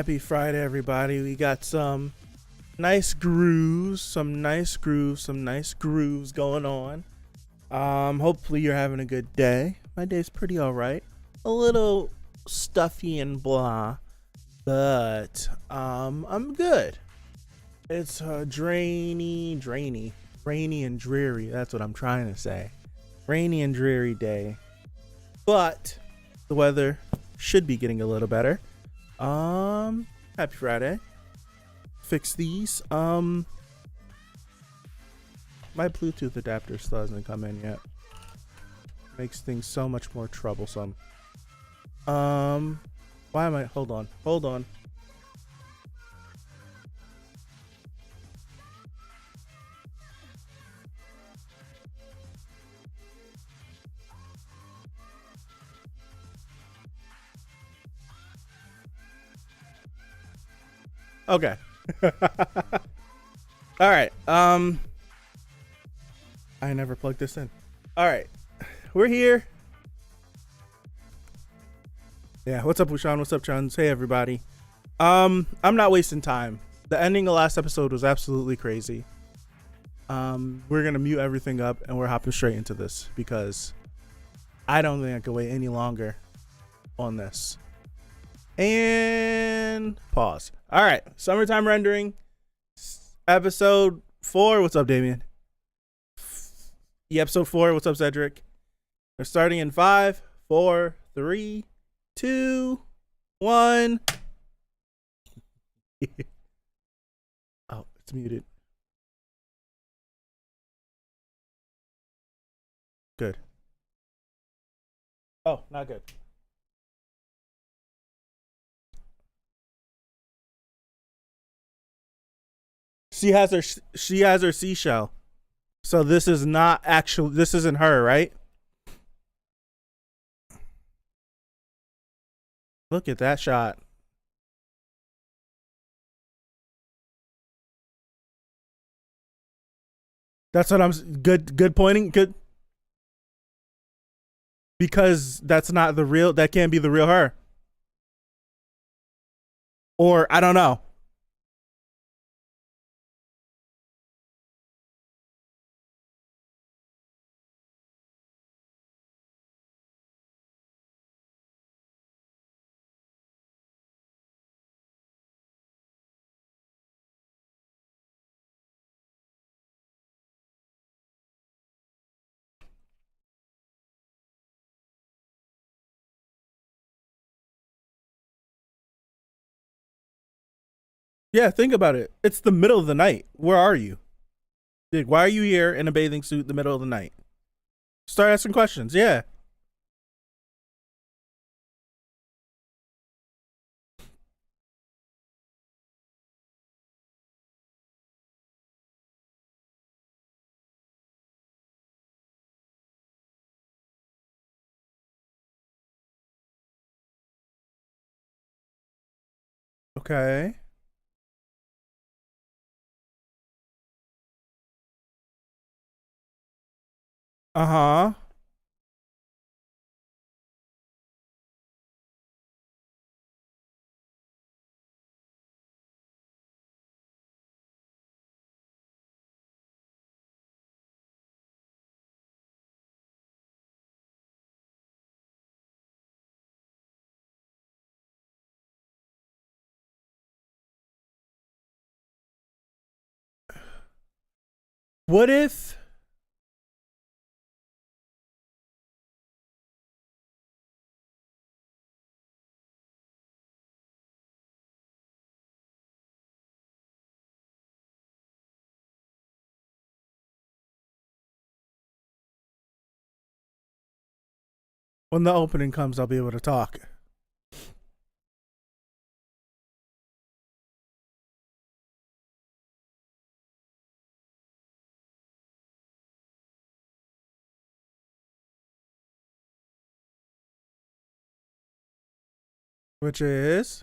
Happy Friday, everybody. We got some nice grooves, some nice grooves going on. Hopefully you're having a good day. My day's pretty all right. A little stuffy and blah, but I'm good. It's rainy and dreary. That's what I'm trying to say. Rainy and dreary day, but the weather should be getting a little better. Happy Friday. Fix these. My Bluetooth adapter still hasn't come in yet. Makes things so much more troublesome. Why am I? Hold on. Okay. All right. I never plugged this in. All right. We're here. Yeah, what's up, Ushan? What's up, Chuns? Hey, everybody. I'm not wasting time. The ending of last episode was absolutely crazy. We're gonna mute everything up and we're hopping straight into this because I don't think I can wait any longer on this. And pause. All right, summertime rendering, episode 4. What's up, Damien? Episode 4. What's up, Cedric? We're starting in 5, 4, 3, 2, 1. Oh, it's muted. Good. Oh, not good. She has her seashell. So this is not actually, this isn't her, right? Look at that shot. That's what I'm good pointing. Good. Because that's not the real, that can't be the real her. Or I don't know. Yeah, think about it. It's the middle of the night. Where are you? Like, why are you here in a bathing suit in the middle of the night? Start asking questions. Yeah. Okay. Uh-huh. What if when the opening comes, I'll be able to talk? Which is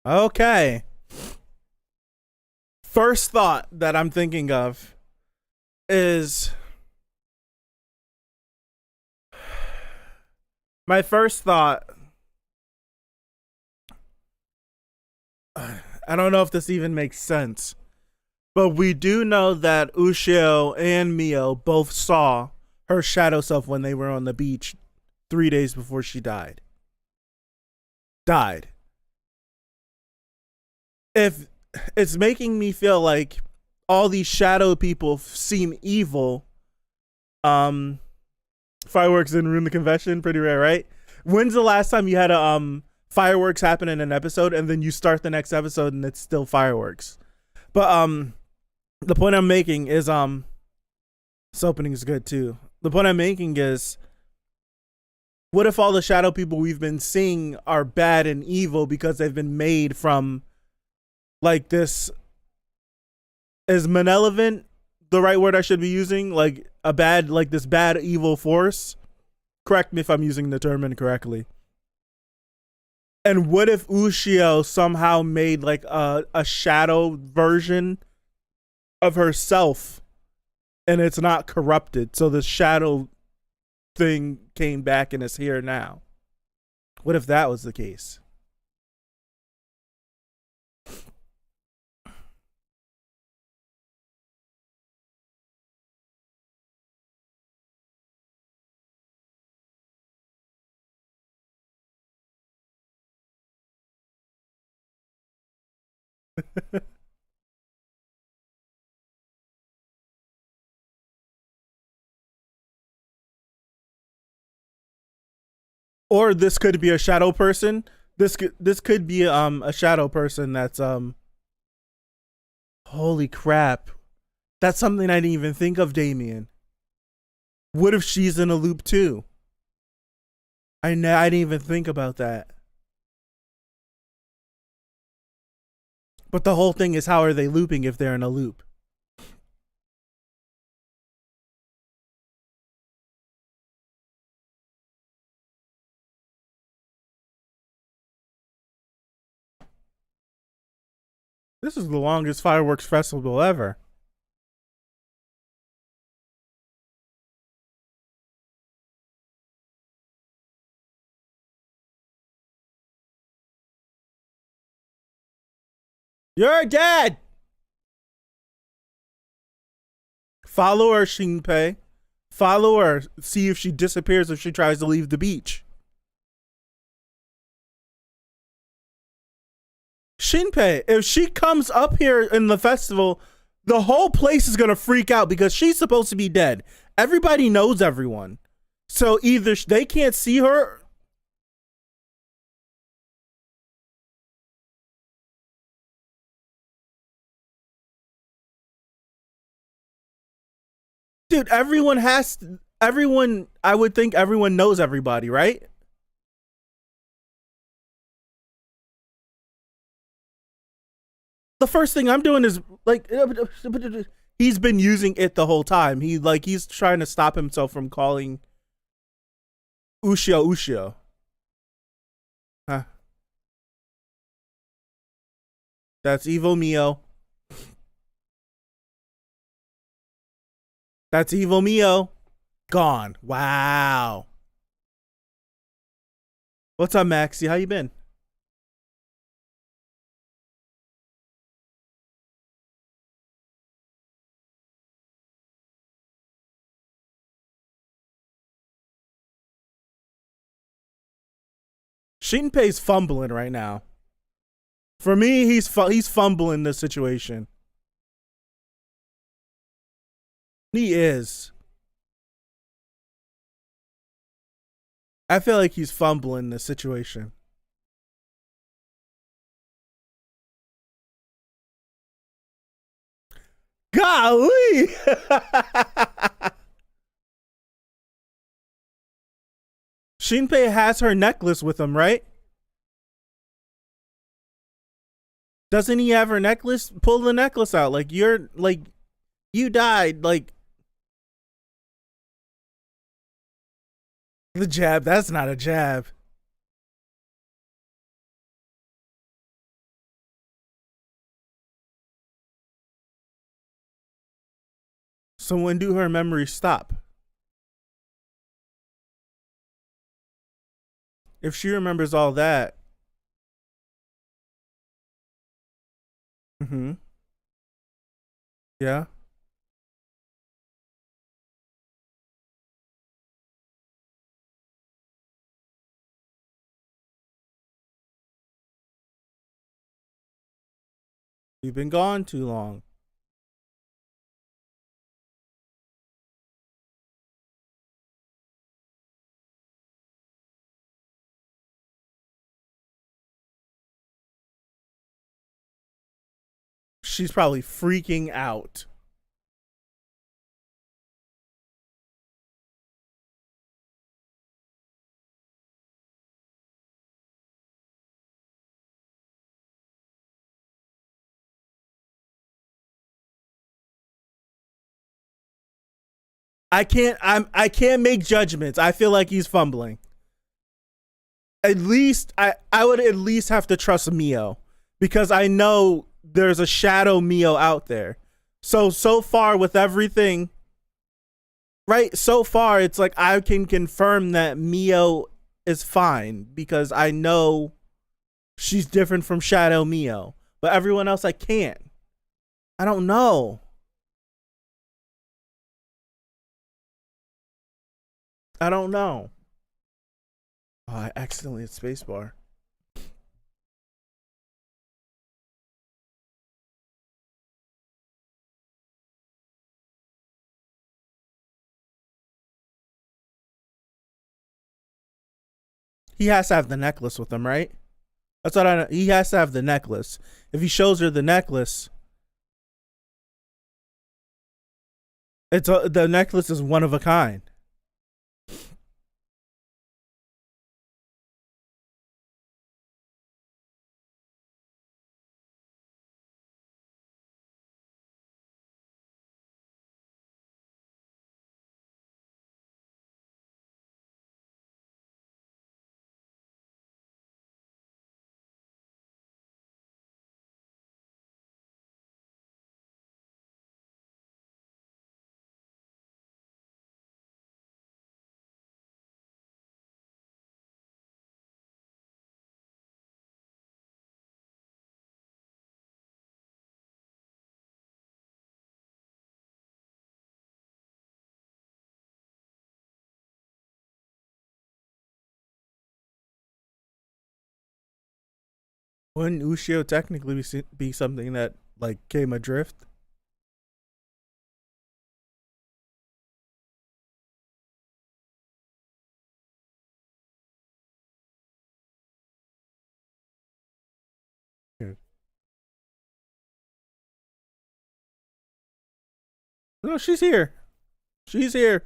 okay. First thought that I'm thinking of is my first thought. I don't know if this even makes sense, but we do know that Ushio and Mio both saw her shadow self when they were on the beach 3 days before she died. If it's making me feel like all these shadow people seem evil, fireworks didn't ruin the convention. Pretty rare, right? When's the last time you had a fireworks happen in an episode and then you start the next episode and it's still fireworks? But the point I'm making is this opening is good too. The point I'm making is, what if all the shadow people we've been seeing are bad and evil because they've been made from like this? Is malevolent the right word I should be using? Like a bad, like this bad evil force? Correct me if I'm using the term incorrectly. And what if Ushio somehow made like a shadow version of herself and it's not corrupted? So the shadow thing came back and is here now. What if that was the case? Or this could be a shadow person. This could be a shadow person that's holy crap. That's something I didn't even think of, Damien. What if she's in a loop too? I didn't even think about that. But the whole thing is, how are they looping if they're in a loop? This is the longest fireworks festival ever. You're dead! Follow her, Shinpei. Follow her. See if she disappears if she tries to leave the beach. Shinpei, if she comes up here in the festival, the whole place is going to freak out because she's supposed to be dead. Everybody knows everyone. So either they can't see her. Dude, everyone, I would think everyone knows everybody, right? The first thing I'm doing is like, he's been using it the whole time. He's trying to stop himself from calling Ushio. Huh. That's evil Mio. That's evil Mio. Gone. Wow. What's up, Maxie? How you been? Shinpei's fumbling right now. For me, he's fumbling the situation. He is. I feel like he's fumbling the situation. Golly! Shinpei has her necklace with him, right? Doesn't he have her necklace? Pull the necklace out. Like, you died. Like, the jab. That's not a jab. So when do her memories stop? If she remembers all that, mm-hmm. Yeah. You've been gone too long. She's probably freaking out. I can't make judgments. I feel like he's fumbling. At least I would at least have to trust Mio because I know there's a shadow Mio out there. So far with everything, right? So far it's like I can confirm that Mio is fine because I know she's different from Shadow Mio. But everyone else I can't. I don't know. I don't know. Oh, I accidentally hit spacebar. He has to have the necklace with him, right? That's what I know. He has to have the necklace. If he shows her the necklace, the necklace is one of a kind. Wouldn't Ushio technically be something that like came adrift? Yeah. No, she's here. She's here.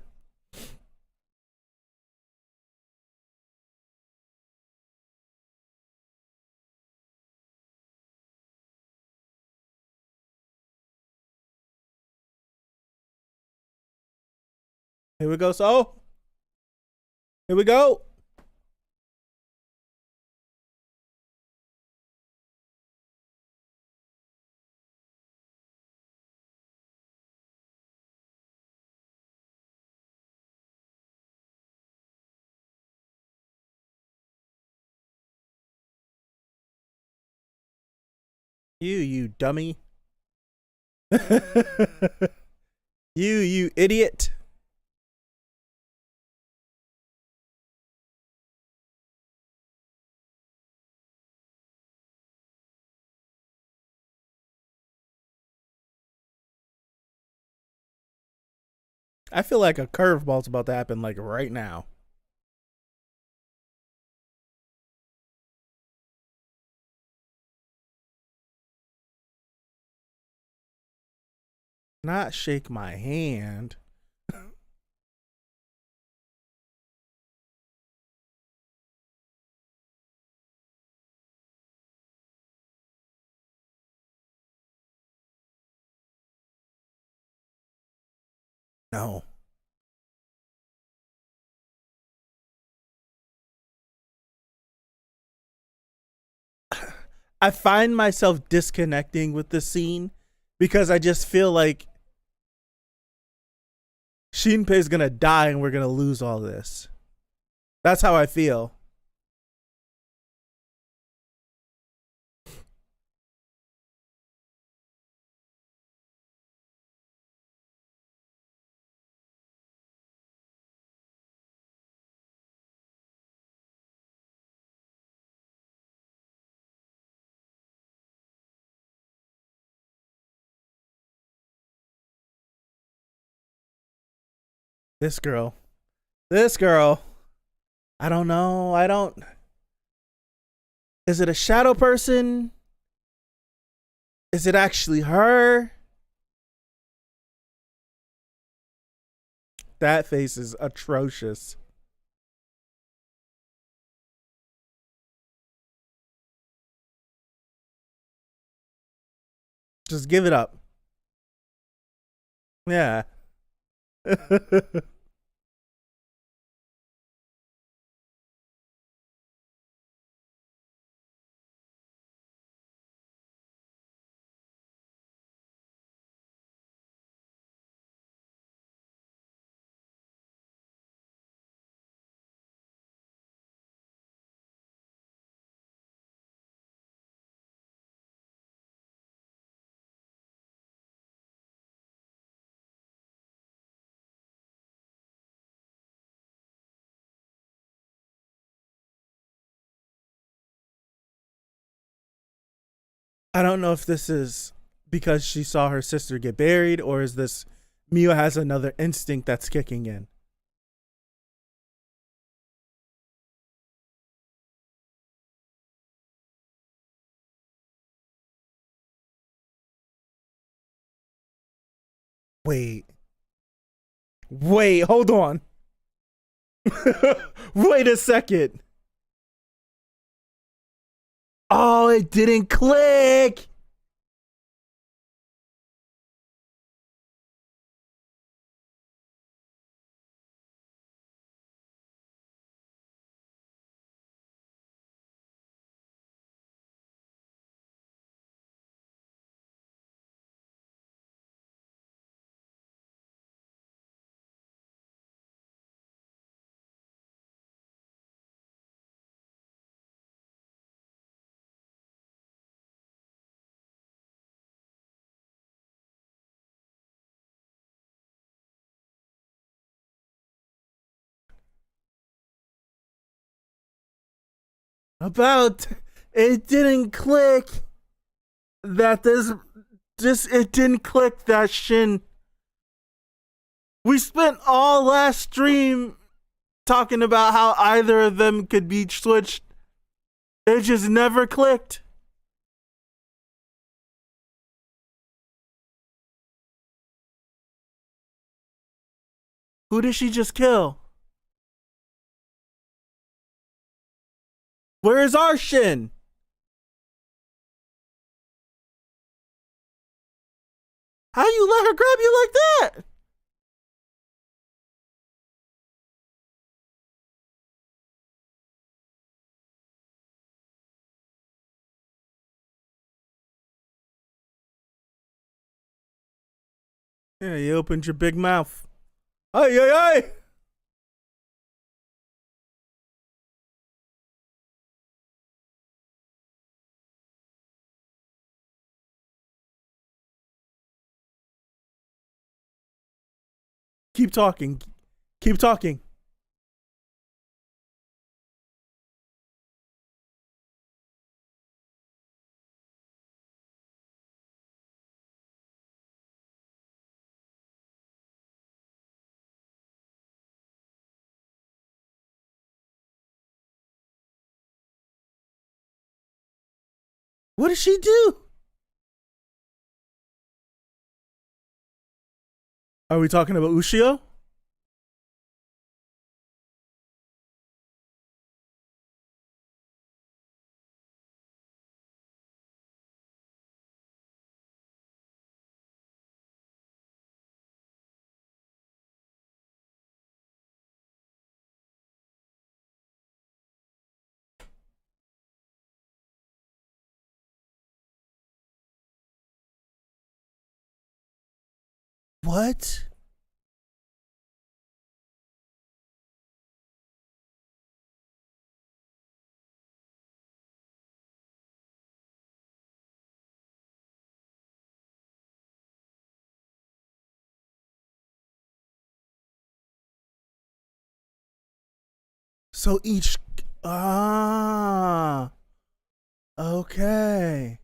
Here we go. So here we go. You dummy. You idiot. I feel like a curveball's about to happen like right now. Not shake my hand. No. I find myself disconnecting with the scene because I just feel like Shinpei's gonna die and we're gonna lose all this. That's how I feel. This girl. This girl. I don't know. I don't. Is it a shadow person? Is it actually her? That face is atrocious. Just give it up. Yeah. I don't know if this is because she saw her sister get buried, or is this Mio has another instinct that's kicking in. Wait. Wait, hold on. Wait a second. Oh, it didn't click. About it didn't click that this it didn't click that Shin. We spent all last stream talking about how either of them could be switched. It just never clicked. Who did she just kill? Where is our Shin? How you let her grab you like that? Yeah, you opened your big mouth. Ay, ay, ay! Keep talking. Keep talking. What did she do? Are we talking about Ushio? What? So each ah okay.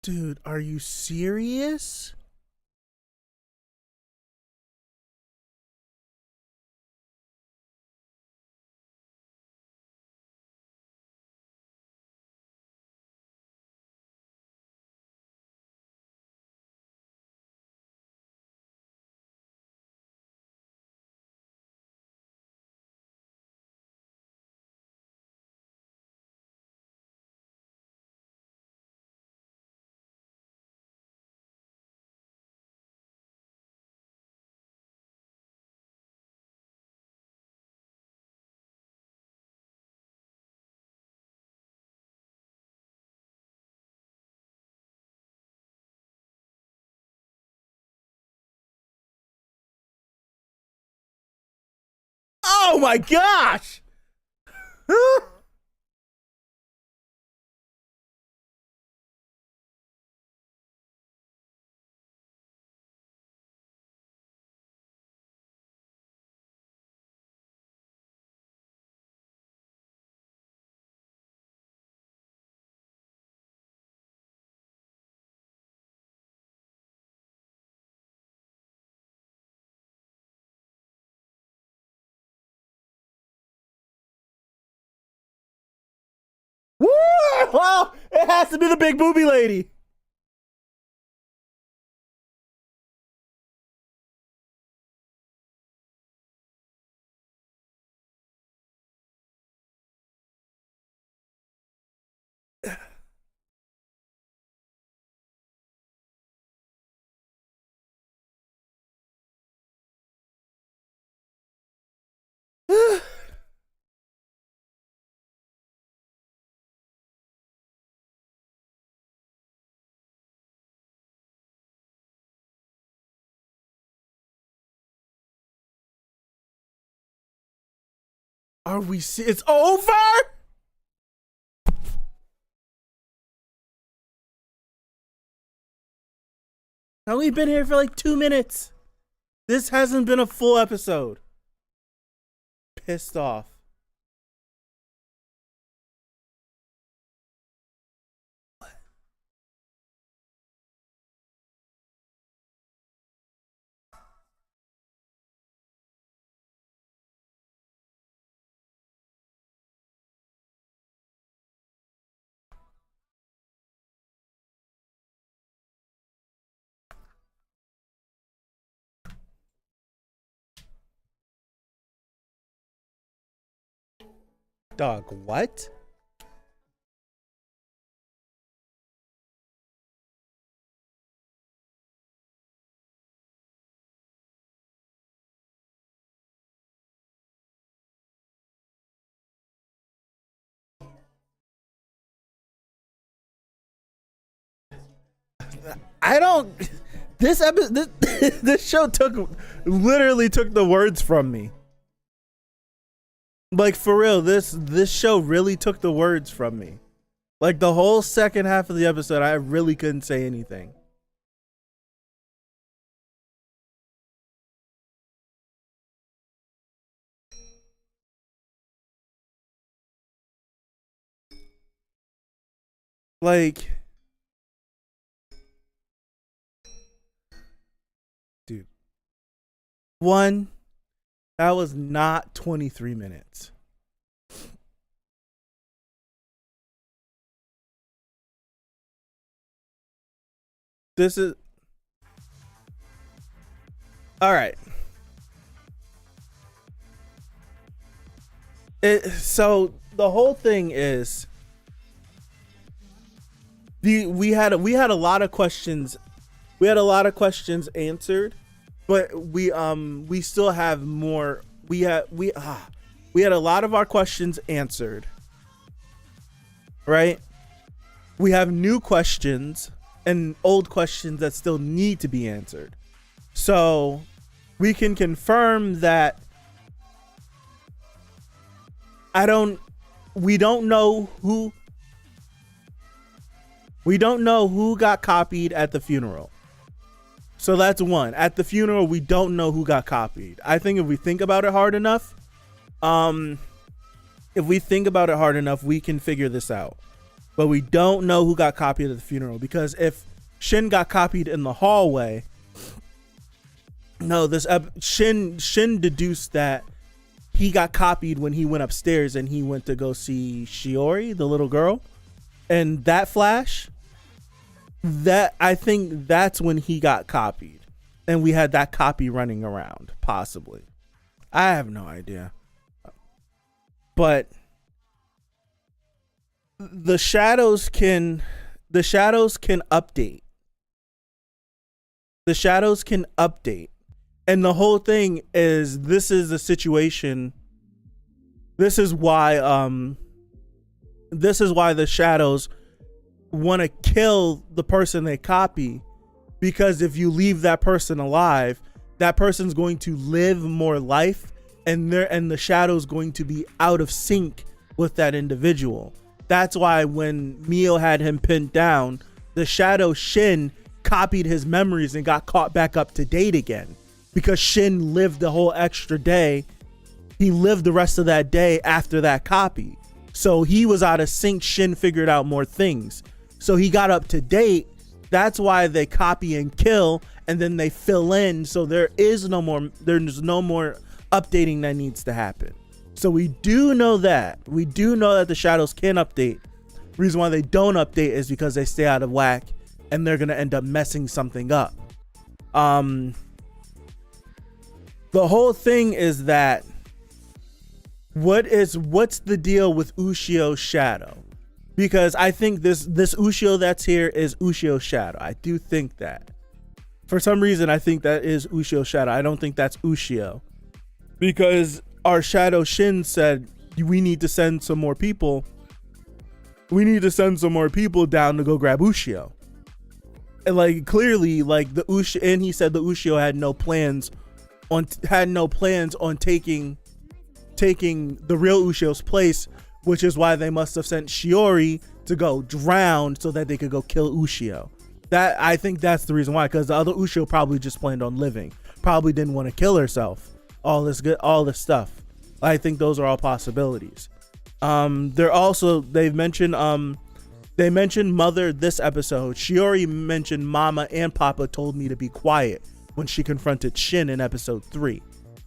Dude, are you serious? Oh my gosh! Woo! Well, it has to be the big booby lady. Are we see it's over? Now we've been here for like 2 minutes. This hasn't been a full episode. Pissed off. Dog, what? I don't. This episode, this show literally took the words from me. Like for real, this show really took the words from me. Like the whole second half of the episode, I really couldn't say anything. Like, dude, one, that was not 23 minutes. This is all right. So the whole thing is we had a lot of questions. We had a lot of questions answered, but we still have more. We had a lot of our questions answered. Right? We have new questions and old questions that still need to be answered. So we can confirm that we don't know who got copied at the funeral. So that's one. At the funeral, we don't know who got copied. I think if we think about it hard enough, we can figure this out. But we don't know who got copied at the funeral, because if Shin got copied in the hallway, Shin deduced that he got copied when he went upstairs and he went to go see Shiori, the little girl. And that flash, that I think that's when he got copied. And we had that copy running around, possibly. I have no idea. But the shadows can update. The shadows can update. And the whole thing is, this is a situation. This is why the shadows want to kill the person they copy, because if you leave that person alive, that person's going to live more life, and the shadow's going to be out of sync with that individual. That's why when Mio had him pinned down, the shadow Shin copied his memories and got caught back up to date again, because Shin lived the whole extra day. He lived the rest of that day after that copy. So he was out of sync. Shin figured out more things. So he got up to date. That's why they copy and kill, and then they fill in. So there's no more updating that needs to happen. So we do know that. We do know that the shadows can update. The reason why they don't update is because they stay out of whack, and they're going to end up messing something up. The whole thing is that what's the deal with Ushio's shadow? Because I think this Ushio that's here is Ushio's shadow. I do think that. For some reason, I think that is Ushio's shadow. I don't think that's Ushio. Because our shadow Shin said, we need to send some more people. We need to send some more people down to go grab Ushio. And like, clearly, like the Ushio, and he said the Ushio had no plans on taking the real Ushio's place, which is why they must have sent Shiori to go drown so that they could go kill Ushio. I think that's the reason why, because the other Ushio probably just planned on living, probably didn't want to kill herself. All this stuff. I think those are all possibilities. They mentioned mother this episode. Shiori mentioned mama and papa told me to be quiet when she confronted Shin in episode 3.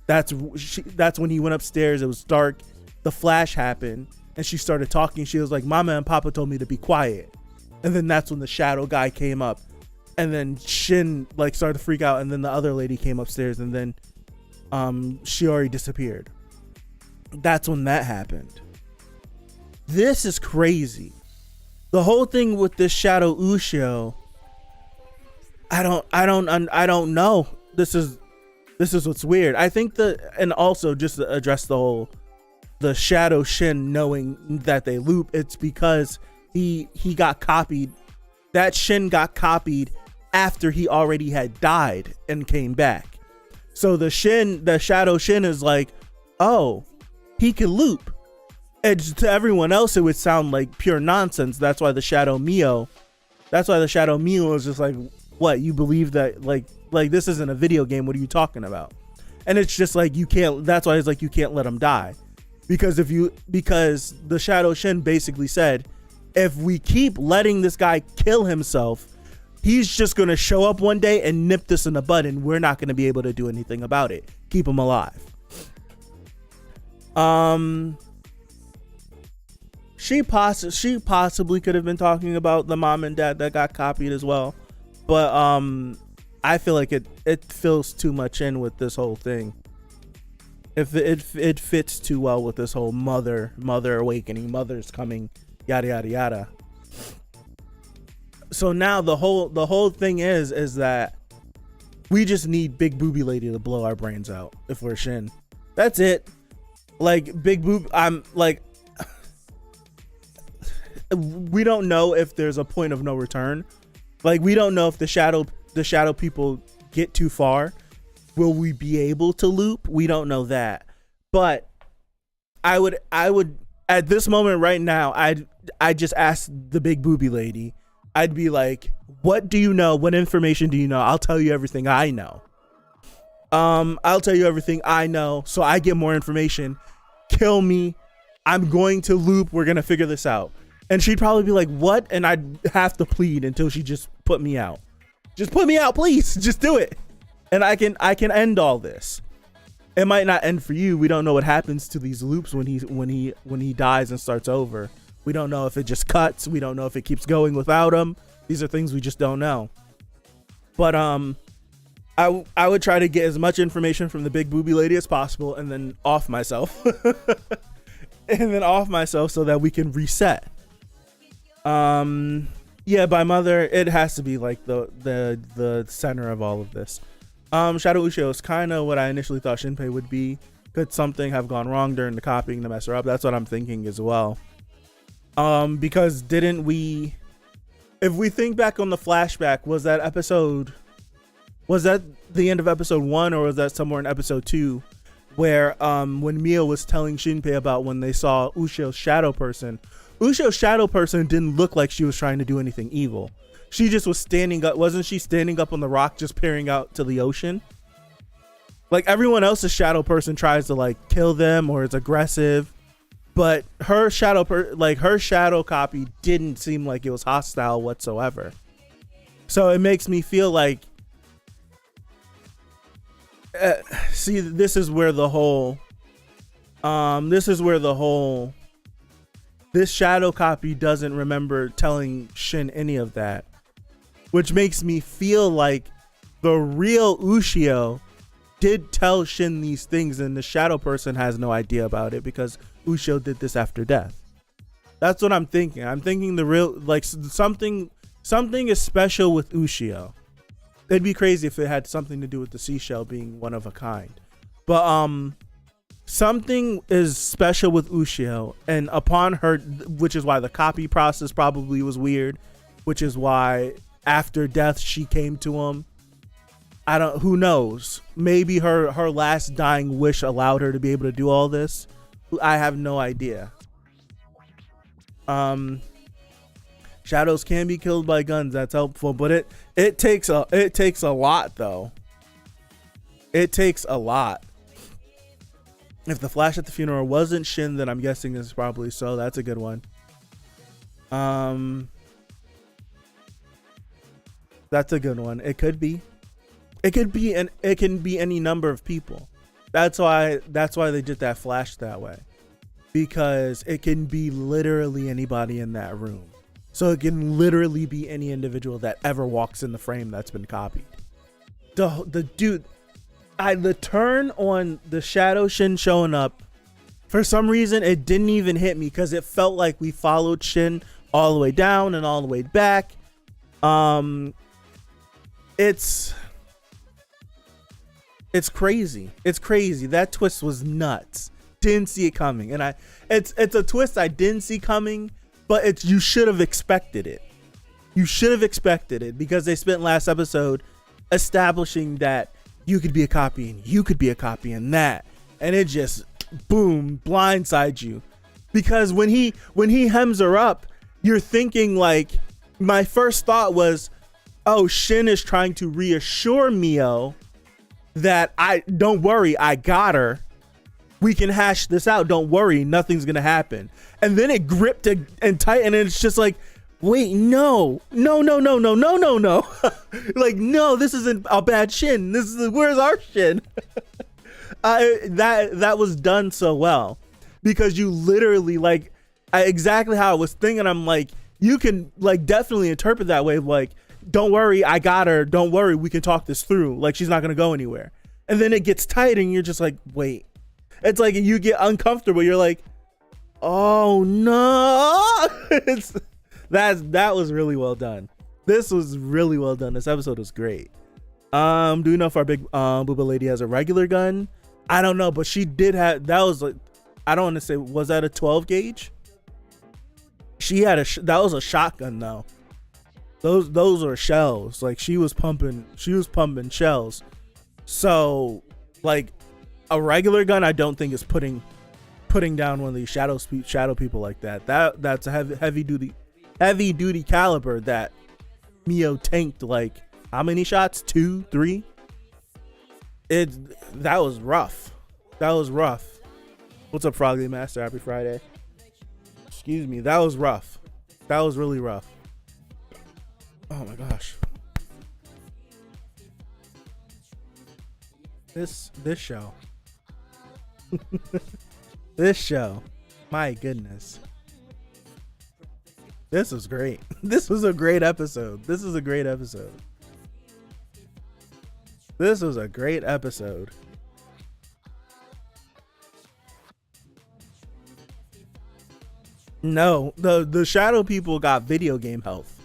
That's when he went upstairs. It was dark. The flash happened and she started talking. She was like, mama and papa told me to be quiet. And then that's when the shadow guy came up, and then Shin like started to freak out, and then the other lady came upstairs, and then Shiori disappeared. That's when that happened. This is crazy. The whole thing with this shadow Ushio, I don't know. This is what's weird. I think and also just to address the shadow Shin knowing that they loop, it's because he got copied. That Shin got copied after he already had died and came back. So the shadow Shin is like, oh, he can loop. And to everyone else, it would sound like pure nonsense. That's why the shadow Mio is just like, what, you believe that like this isn't a video game? What are you talking about? And it's just like, you can't. That's why it's like, you can't let him die, because the shadow Shin basically said, if we keep letting this guy kill himself, he's just going to show up one day and nip this in the bud, and we're not going to be able to do anything about it. Keep him alive. She possibly could have been talking about the mom and dad that got copied as well, but I feel like it fills too much in with this whole thing. If it fits too well with this whole mother awakening, mother's coming, yada yada yada. So now the whole thing is that we just need Big Booby Lady to blow our brains out if we're Shin. That's it. Like Big Boob, I'm like, we don't know if there's a point of no return. Like, we don't know if the shadow people get too far. Will we be able to loop? We don't know that. But I would at this moment right now, I just ask the Big Booby Lady. I'd be like, what do you know? What information do you know? I'll tell you everything I know. I'll tell you everything I know, so I get more information. Kill me. I'm going to loop. We're gonna figure this out. And she'd probably be like, what? And I'd have to plead until she just put me out. Just put me out, please. Just do it. And I can end all this. It might not end for you. We don't know what happens to these loops when he dies and starts over. We don't know if it just cuts. We don't know if it keeps going without him. These are things we just don't know. But I would try to get as much information from the Big Booby Lady as possible, and then off myself. So that we can reset. Yeah, by mother, it has to be like the center of all of this. Shadow Ushio is kind of what I initially thought Shinpei would be. Could something have gone wrong during the copying to mess her up? That's what I'm thinking as well. Because didn't we, if we think back on the flashback, was that the end of episode 1, or was that somewhere in episode 2, where when Mio was telling Shinpei about when they saw Ushio's shadow person didn't look like she was trying to do anything evil. She just was standing up. Wasn't she standing up on the rock just peering out to the ocean? Like, everyone else's shadow person tries to like kill them or is aggressive, but her shadow copy didn't seem like it was hostile whatsoever. So it makes me feel like this is where the whole this shadow copy doesn't remember telling Shin any of that, which makes me feel like the real Ushio did tell Shin these things, and the shadow person has no idea about it because Ushio did this after death. That's what I'm thinking. I'm thinking the real, like, something is special with Ushio. It'd be crazy if it had something to do with the seashell being one of a kind, but something is special with Ushio, and upon her, which is why the copy process probably was weird, which is why after death she came to him. Who knows? Maybe her last dying wish allowed her to be able to do all this. I have no idea. Shadows can be killed by guns. That's helpful, but it takes a lot though. It takes a lot. If the flash at the funeral wasn't Shin, then I'm guessing it's probably so. That's a good one. That's a good one. It could be. It can be any number of people. That's why they did that flash that way. Because it can be literally anybody in that room. So it can literally be any individual that ever walks in the frame that's been copied. The dude, the turn on the Shadow Shin showing up, for some reason it didn't even hit me, because it felt like we followed Shin all the way down and all the way back. It's crazy. It's crazy. That twist was nuts. Didn't see it coming, and it's a twist I didn't see coming, but you should have expected it. You should have expected it, because they spent last episode establishing that you could be a copy and you could be a copy and that, and it just boom blindsides you. Because when he hems her up, you're thinking, like, my first thought was, oh, Shin is trying to reassure Mio that don't worry, I got her. we can hash this out. Don't worry, nothing's gonna happen. And then it gripped and tightened, and it's just like, wait, no. Like, no, this isn't a bad Shin. Where's our Shin? That was done so well, because you literally, like, exactly how I was thinking. I'm like, you can, like, definitely interpret that way. Like, don't worry, I got her. Don't worry, we can talk this through. Like, she's not gonna go anywhere. And then it gets tight, and you're just like, wait. It's like you get uncomfortable. You're like, oh no. That was really well done. This was really well done. This episode was great. Do you know if our big booba lady has a regular gun? I don't know, but she did have. That was like, I don't want to say, was that a 12 gauge? She had that was a shotgun though. Those are shells. Like, she was pumping shells. So, like, a regular gun, I don't think is putting down one of these shadow people like that. That's a heavy duty caliber that Mio tanked. Like, how many shots? 2, 3? That was rough. What's up, Frogly Master? Happy Friday. Excuse me. That was rough. That was really rough. Oh my gosh. This show. This show. My goodness. This was great. This was a great episode. This was a great episode. No, the shadow people got video game health.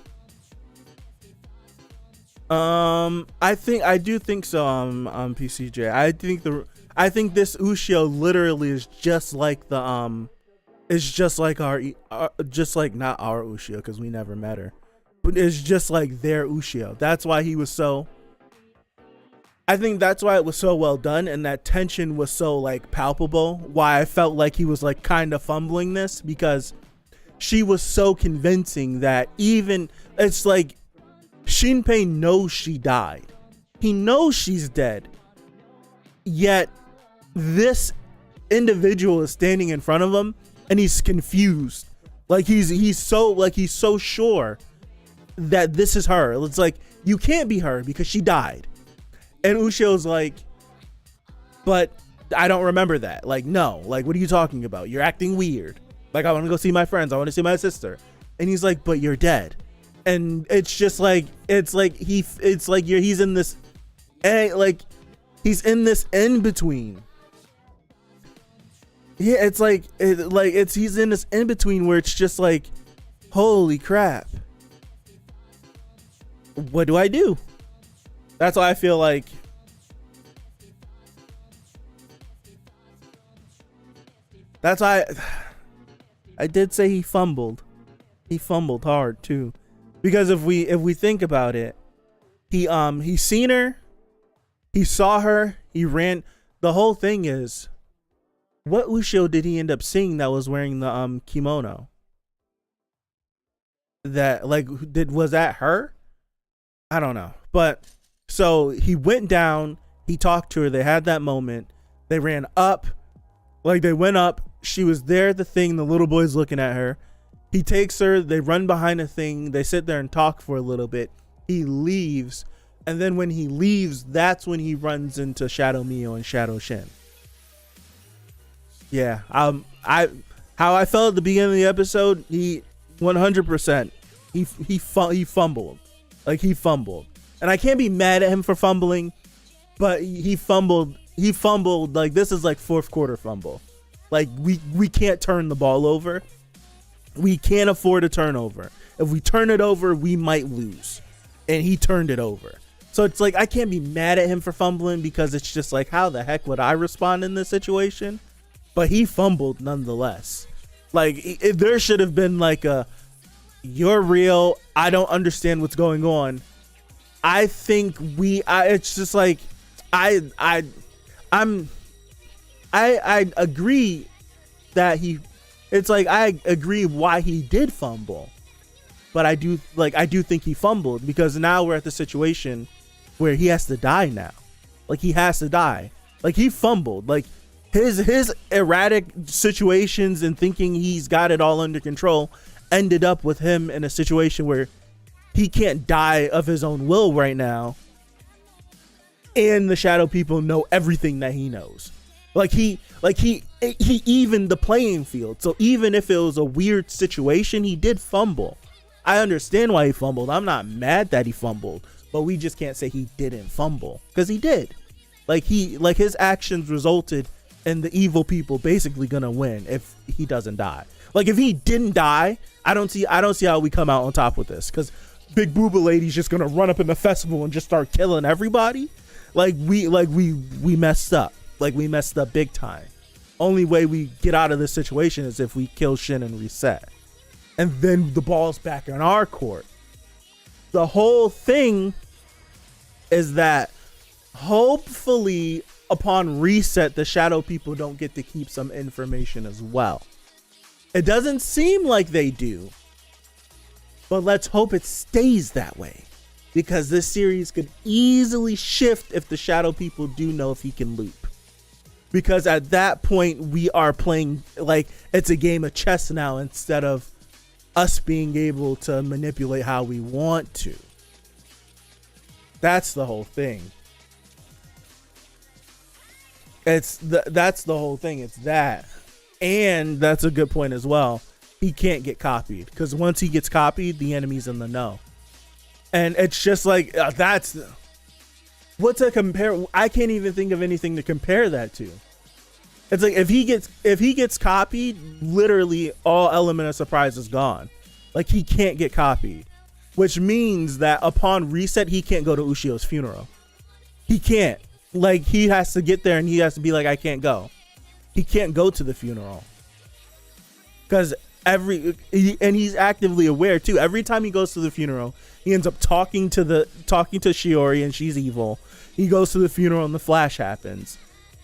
I do think so. PCJ. I think this Ushio literally is just like the it's just like just like, not our Ushio, because we never met her, but it's just like their Ushio. That's why he was so. I think that's why it was so well done, and that tension was so, like, palpable. Why I felt like he was, like, kind of fumbling this, because she was so convincing that even, it's like, Shinpei knows she died. He knows she's dead. Yet this individual is standing in front of him, and he's confused. Like, he's so sure that this is her. It's like, you can't be her because she died. And Ushio's like, but I don't remember that. Like, no, like, what are you talking about? You're acting weird. Like, I want to go see my friends. I want to see my sister. And he's like, but you're dead. And it's just like, he's in this, like, he's in this in between. Yeah, he's in this in between where it's just like, holy crap. What do I do? That's why I feel like that's why I did say he fumbled. He fumbled hard too. Because if we think about it, he seen her, he saw her, he ran. The whole thing is, what Ushio did he end up seeing that was wearing the kimono? That, like, was that her? I don't know. But so he went down, he talked to her, they had that moment, they ran up, like, they went up, she was there at the thing, the little boy's looking at her, he takes her, they run behind a thing, they sit there and talk for a little bit, he leaves, and then when he leaves, that's when he runs into Shadow Mio and Shadow Shin. Yeah, how I felt at the beginning of the episode, he 100%, he fumbled, like, he fumbled. And I can't be mad at him for fumbling, but he fumbled, like, this is like fourth quarter fumble. Like, we can't turn the ball over. We can't afford a turnover. If we turn it over, we might lose. And he turned it over. So it's like, I can't be mad at him for fumbling, because it's just like, how the heck would I respond in this situation? But he fumbled nonetheless. Like, there should have been like you're real, I don't understand what's going on. I think it's just like, I agree that it's like, I agree why he did fumble, but I do think he fumbled, because now we're at the situation where he has to die now. Like, he has to die. Like, he fumbled. Like, His erratic situations and thinking he's got it all under control ended up with him in a situation where he can't die of his own will right now, and the shadow people know everything that he knows. He evened the playing field. So even if it was a weird situation, he did fumble. I understand why he fumbled. I'm not mad that he fumbled, but we just can't say he didn't fumble, because he did. His actions resulted in the evil people basically gonna win if he doesn't die. Like, if he didn't die, I don't see how we come out on top with this, because Big Booba Lady's just gonna run up in the festival and just start killing everybody. We messed up. We messed up big time. Only way we get out of this situation is if we kill Shin and reset, and then the ball's back in our court. The whole thing is that hopefully upon reset, the shadow people don't get to keep some information as well. It doesn't seem like they do, but let's hope it stays that way, because this series could easily shift if the shadow people do know if he can loop, because at that point we are playing like it's a game of chess now, instead of us being able to manipulate how we want to. That's the whole thing. That's the whole thing. It's that. And that's a good point as well. He can't get copied, because once he gets copied, the enemy's in the know. And it's just like, that's what to compare. I can't even think of anything to compare that to. It's like, if he gets copied, literally all element of surprise is gone. Like, he can't get copied, which means that upon reset, he can't go to Ushio's funeral. He can't. Like, he has to get there and he has to be like, I can't go. He can't go to the funeral, because he's actively aware too. Every time he goes to the funeral, he ends up talking to Shiori, and she's evil. He goes to the funeral and the flash happens.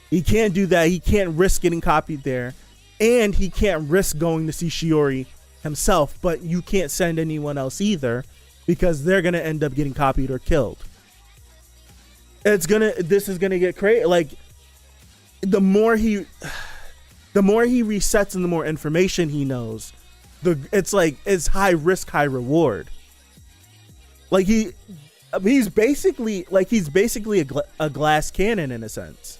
He can't do that. He can't risk getting copied there, and he can't risk going to see Shiori himself. But you can't send anyone else either, because they're gonna end up getting copied or killed. This is gonna get crazy. Like, the more he resets and the more information he knows, it's high risk, high reward. Like, he's basically a glass cannon in a sense,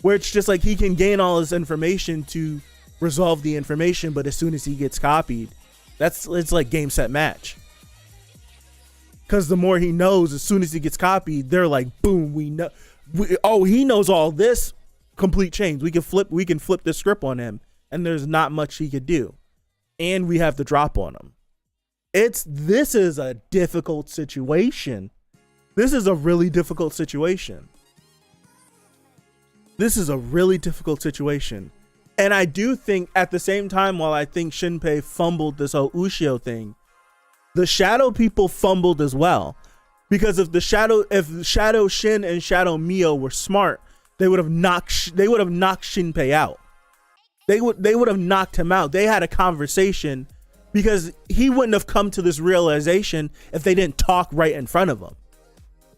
where it's just like he can gain all his information to resolve the information, but as soon as he gets copied, it's like game set match. Because the more he knows, as soon as he gets copied, they're like, boom, we know. He knows all this. Complete change. We can flip the script on him, and there's not much he could do, and we have the drop on him. This is a difficult situation. This is a really difficult situation. And I do think at the same time, while I think Shinpei fumbled this whole Ushio thing, the shadow people fumbled as well, because if Shadow Shin and Shadow Mio were smart, they would have knocked Shinpei out. They would have knocked him out. They had a conversation, because he wouldn't have come to this realization if they didn't talk right in front of him.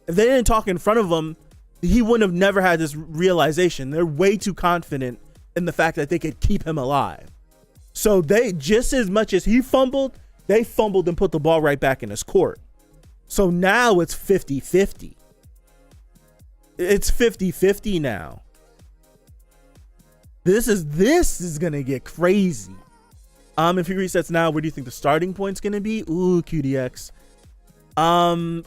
If they didn't talk in front of him, he wouldn't have never had this realization. They're way too confident in the fact that they could keep him alive. So they, just as much as he fumbled, they fumbled and put the ball right back in his court. So now it's 50-50. It's 50-50 now. This is gonna get crazy. If he resets now, where do you think the starting point's gonna be? Ooh, QDX.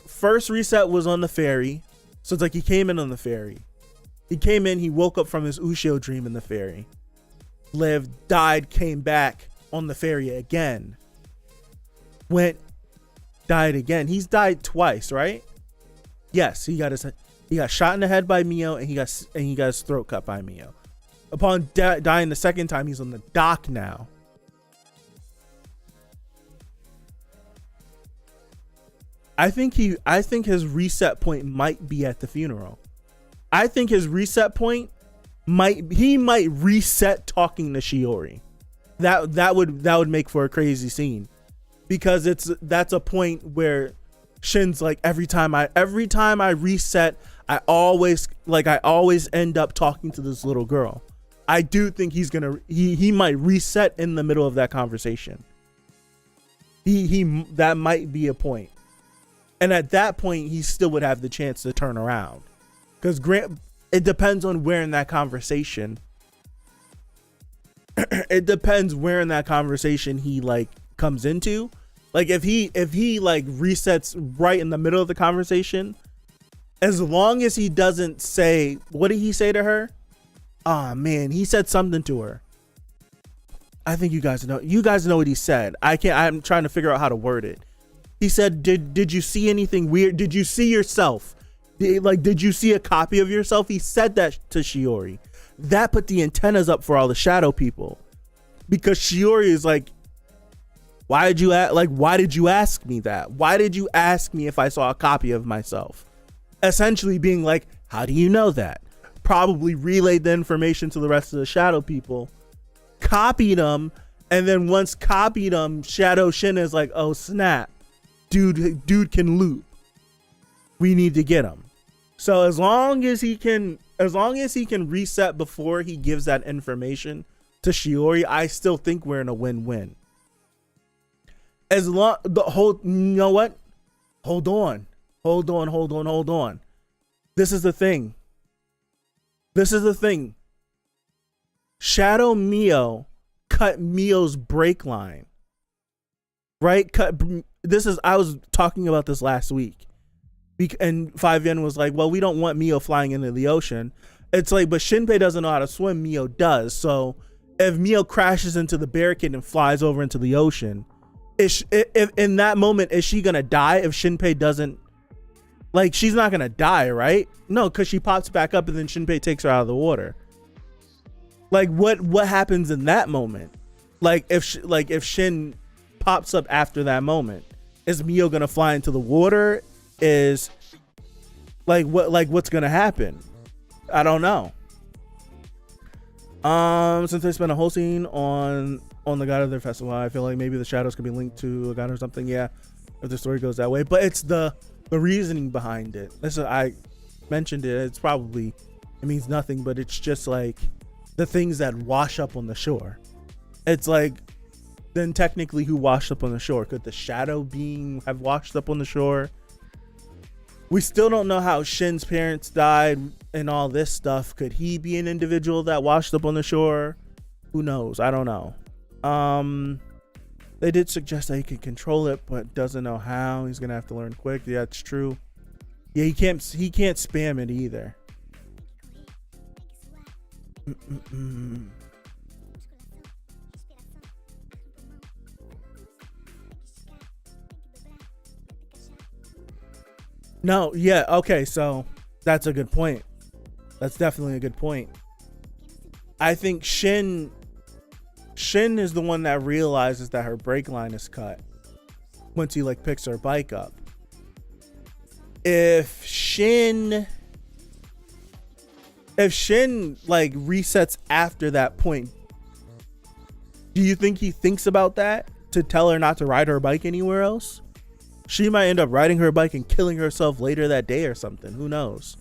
First reset was on the ferry. So it's like he came in on the ferry. He came in, he woke up from his Ushio dream in the ferry. Lived, died, came back on the ferry again. Died again. He's died twice, right? Yes, he got shot in the head by Mio, and he got his throat cut by Mio. Upon dying the second time, he's on the dock now. I think his reset point might be at the funeral. I think his reset point might reset talking to Shiori. That would make for a crazy scene, because that's a point where Shin's like, every time I reset, I always end up talking to this little girl. I do think he might reset in the middle of that conversation. He that might be a point. And at that point, he still would have the chance to turn around. Because it depends on where in that conversation. It depends where in that conversation he like comes into. Like if he like resets right in the middle of the conversation, as long as he doesn't say, what did he say to her? Oh man, he said something to her. I think you guys know what he said. I'm trying to figure out how to word it. He said, did you see anything weird? Did you see yourself? Did you see a copy of yourself? He said that to Shiori. That put the antennas up for all the shadow people. Because Shiori is like, why did you ask me that? Why did you ask me if I saw a copy of myself? Essentially being like, how do you know that? Probably relayed the information to the rest of the shadow people, copied them, and then once copied them, Shadow Shin is like, oh snap, dude can loop. We need to get him. So as long as he can reset before he gives that information to Shiori, I still think we're in a win-win. As long you know what? Hold on. This is the thing. Shadow Mio cut Mio's brake line. Right? I was talking about this last week. And 5Yen was like, well, we don't want Mio flying into the ocean. It's like, but Shinpei doesn't know how to swim. Mio does. So if Mio crashes into the barricade and flies over into the ocean, if in that moment, is she going to die if Shinpei doesn't? Like, she's not going to die, right? No, because she pops back up and then Shinpei takes her out of the water. Like, what happens in that moment? Like, if Shin pops up after that moment, is Mio going to fly into the water? Is what's gonna happen? I don't know. Since they spent a whole scene on the god of their festival, I feel like maybe the shadows could be linked to a god or something. Yeah, if the story goes that way. But it's the reasoning behind it. Listen, I mentioned it. It means nothing, but it's just like the things that wash up on the shore. It's like, then technically who washed up on the shore? Could the shadow being have washed up on the shore? We still don't know how Shin's parents died and all this stuff. Could he be an individual that washed up on the shore? Who knows? I don't know. They did suggest that he could control it, but doesn't know how. He's gonna have to learn quick. Yeah, it's true. Yeah, he can't spam it either. No, yeah, okay, so that's a good point. That's definitely a good point. I think Shin is the one that realizes that her brake line is cut once he like picks her bike up. If Shin like resets after that point, do you think he thinks about that to tell her not to ride her bike anywhere else? She might end up riding her bike and killing herself later that day or something. Who knows?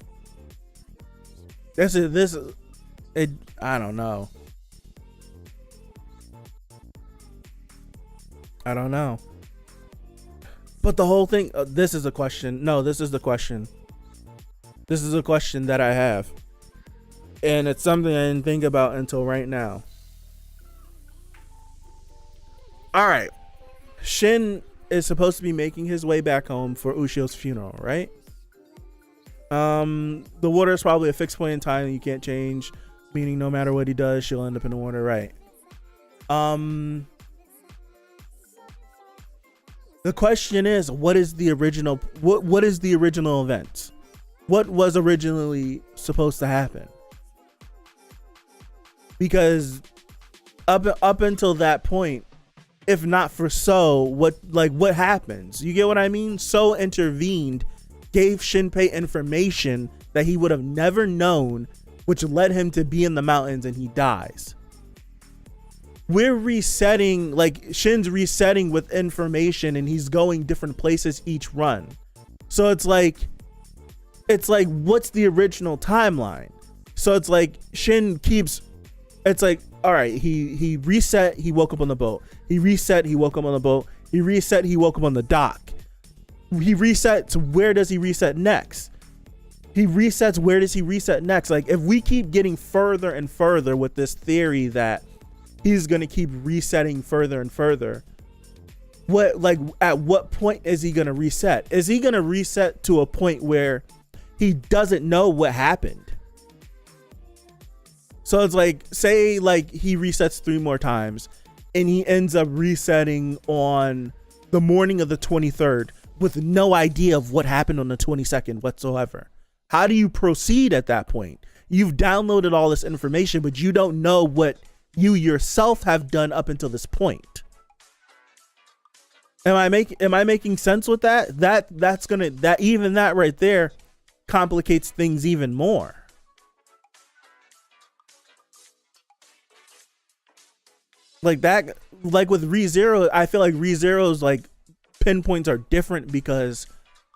I don't know. I don't know. But the whole thing, this is a question. No, this is the question. This is a question that I have. And it's something I didn't think about until right now. All right. Shin is supposed to be making his way back home for Ushio's funeral, right? The water is probably a fixed point in time that you can't change, meaning no matter what he does, she'll end up in the water, right? The question is, what is the original event? What was originally supposed to happen? Because up until that point, if not for So, what happens? You get what I mean? So intervened, gave Shinpei information that he would have never known, which led him to be in the mountains, and he dies. We're resetting, like Shin's resetting with information, and he's going different places each run. So it's like, what's the original timeline? So it's like Shin keeps It's like, all right, he reset, he woke up on the boat. He reset, he woke up on the boat. He reset, he woke up on the dock. He resets, where does he reset next? He resets, where does he reset next? Like, if we keep getting further and further with this theory that he's gonna keep resetting further and further, at what point is he gonna reset? Is he gonna reset to a point where he doesn't know what happened? So it's like, say like he resets 3 more times and he ends up resetting on the morning of the 23rd with no idea of what happened on the 22nd whatsoever. How do you proceed at that point? You've downloaded all this information, but you don't know what you yourself have done up until this point. Am I making sense with that? That right there complicates things even more. Like that, like with ReZero, I feel like ReZero's like pinpoints are different because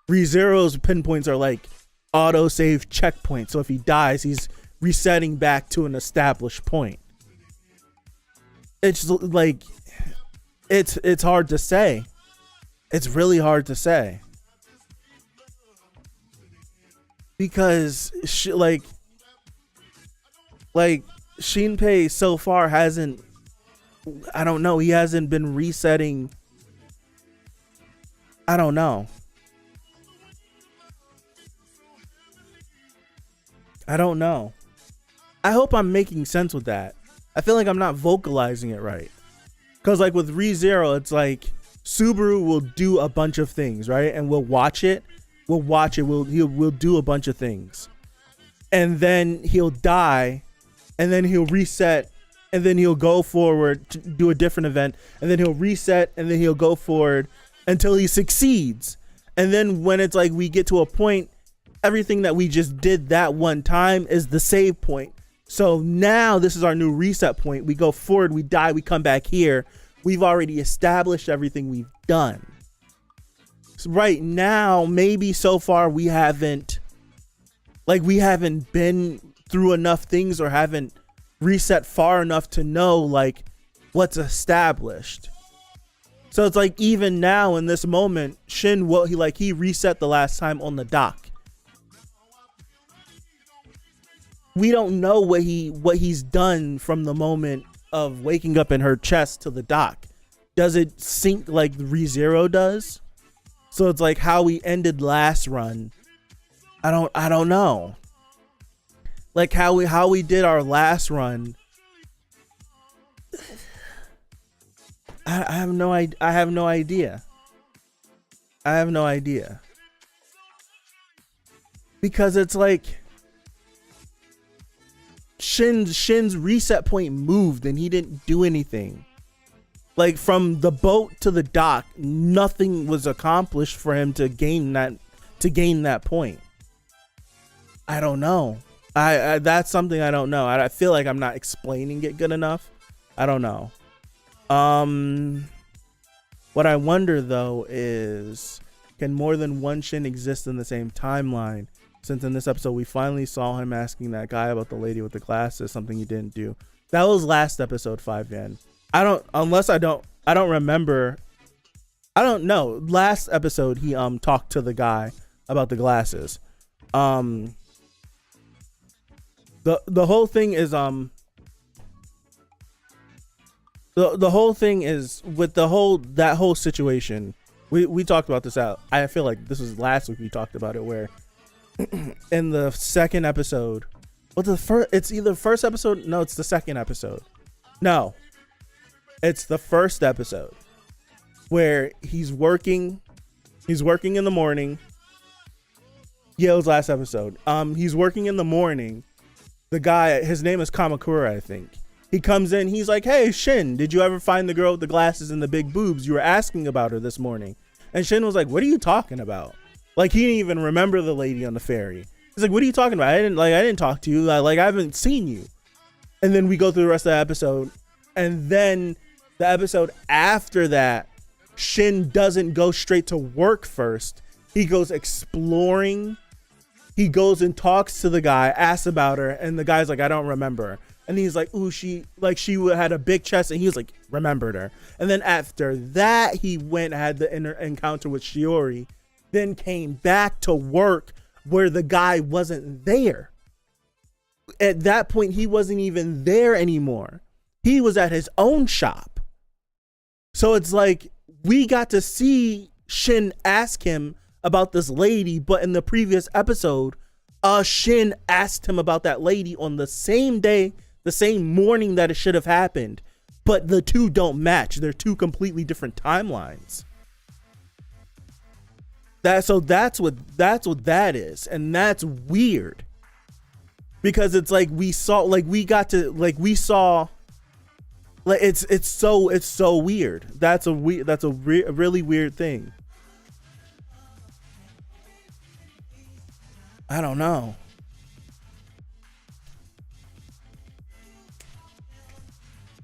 ReZero's pinpoints are like auto save checkpoints. So if he dies, he's resetting back to an established point. It's like, it's hard to say. It's really hard to say. Because like Shinpei so far hasn't, I don't know, he hasn't been resetting. I don't know. I don't know. I hope I'm making sense with that. I feel like I'm not vocalizing it right. Because like with ReZero, it's like Subaru will do a bunch of things, right? And we'll watch it. We'll do a bunch of things. And then he'll die. And then he'll reset. And then he'll go forward to do a different event. And then he'll reset. And then he'll go forward until he succeeds. And then when it's like we get to a point, everything that we just did that one time is the save point. So now this is our new reset point. We go forward, we die, we come back here. We've already established everything we've done. So right now, maybe so far we haven't been through enough things or haven't reset far enough to know like what's established. So it's like even now in this moment, Shin, he reset the last time on the dock. We don't know what he's done from the moment of waking up in her chest to the dock. Does it sync like ReZero does? So it's like how we ended last run. I don't know. Like how we did our last run. I have no idea. I have no idea. Because it's like Shin's reset point moved and he didn't do anything. Like from the boat to the dock, nothing was accomplished for him to gain that point. I don't know. I that's something I don't know. I feel like I'm not explaining it good enough. I don't know. What I wonder though is, can more than one Shin exist in the same timeline? Since in this episode we finally saw him asking that guy about the lady with the glasses, something he didn't do. That was last episode 5 Yen. I don't remember. I don't know. Last episode he talked to the guy about the glasses. The whole thing is the whole thing is with that whole situation. We talked about this out. I feel like this was last week we talked about it, where in the second episode, it's either first episode. No, it's the second episode. No, it's the first episode where he's working in the morning. Yeah, it was last episode. He's working in the morning. The guy, his name is Kamakura, I think. He comes in, he's like, "Hey, Shin, did you ever find the girl with the glasses and the big boobs? You were asking about her this morning." And Shin was like, "What are you talking about?" Like, he didn't even remember the lady on the ferry. He's like, "What are you talking about? I didn't talk to you. I haven't seen you." And then we go through the rest of the episode. And then the episode after that, Shin doesn't go straight to work first. He goes exploring. He goes and talks to the guy, asks about her, and the guy's like, "I don't remember." And he's like, ooh, she had a big chest, and he was like, remembered her. And then after that, he went and had the encounter with Shiori, then came back to work where the guy wasn't there. At that point, he wasn't even there anymore. He was at his own shop. So it's like, we got to see Shin ask him about this lady, but in the previous episode, Shin asked him about that lady on the same day, the same morning that it should have happened, but the two don't match. They're two completely different timelines. That's what that is, and that's weird, because it's like it's so weird. That's a really weird thing. I don't know.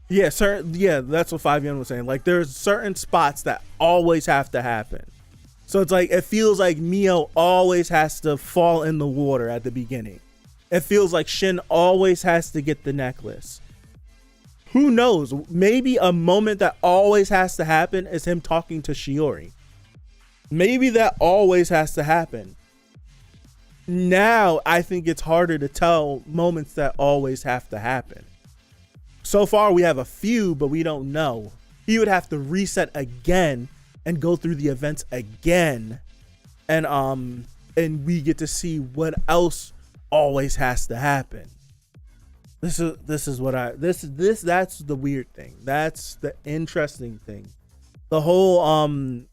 Yeah, that's what 5yen was saying. Like, there's certain spots that always have to happen. So it's like, it feels like Mio always has to fall in the water at the beginning. It feels like Shin always has to get the necklace. Who knows? Maybe a moment that always has to happen is him talking to Shiori. Maybe that always has to happen. Now, I think it's harder to tell moments that always have to happen. So far, we have a few, but we don't know. He would have to reset again and go through the events again. And we get to see what else always has to happen. That's the weird thing. That's the interesting thing. The whole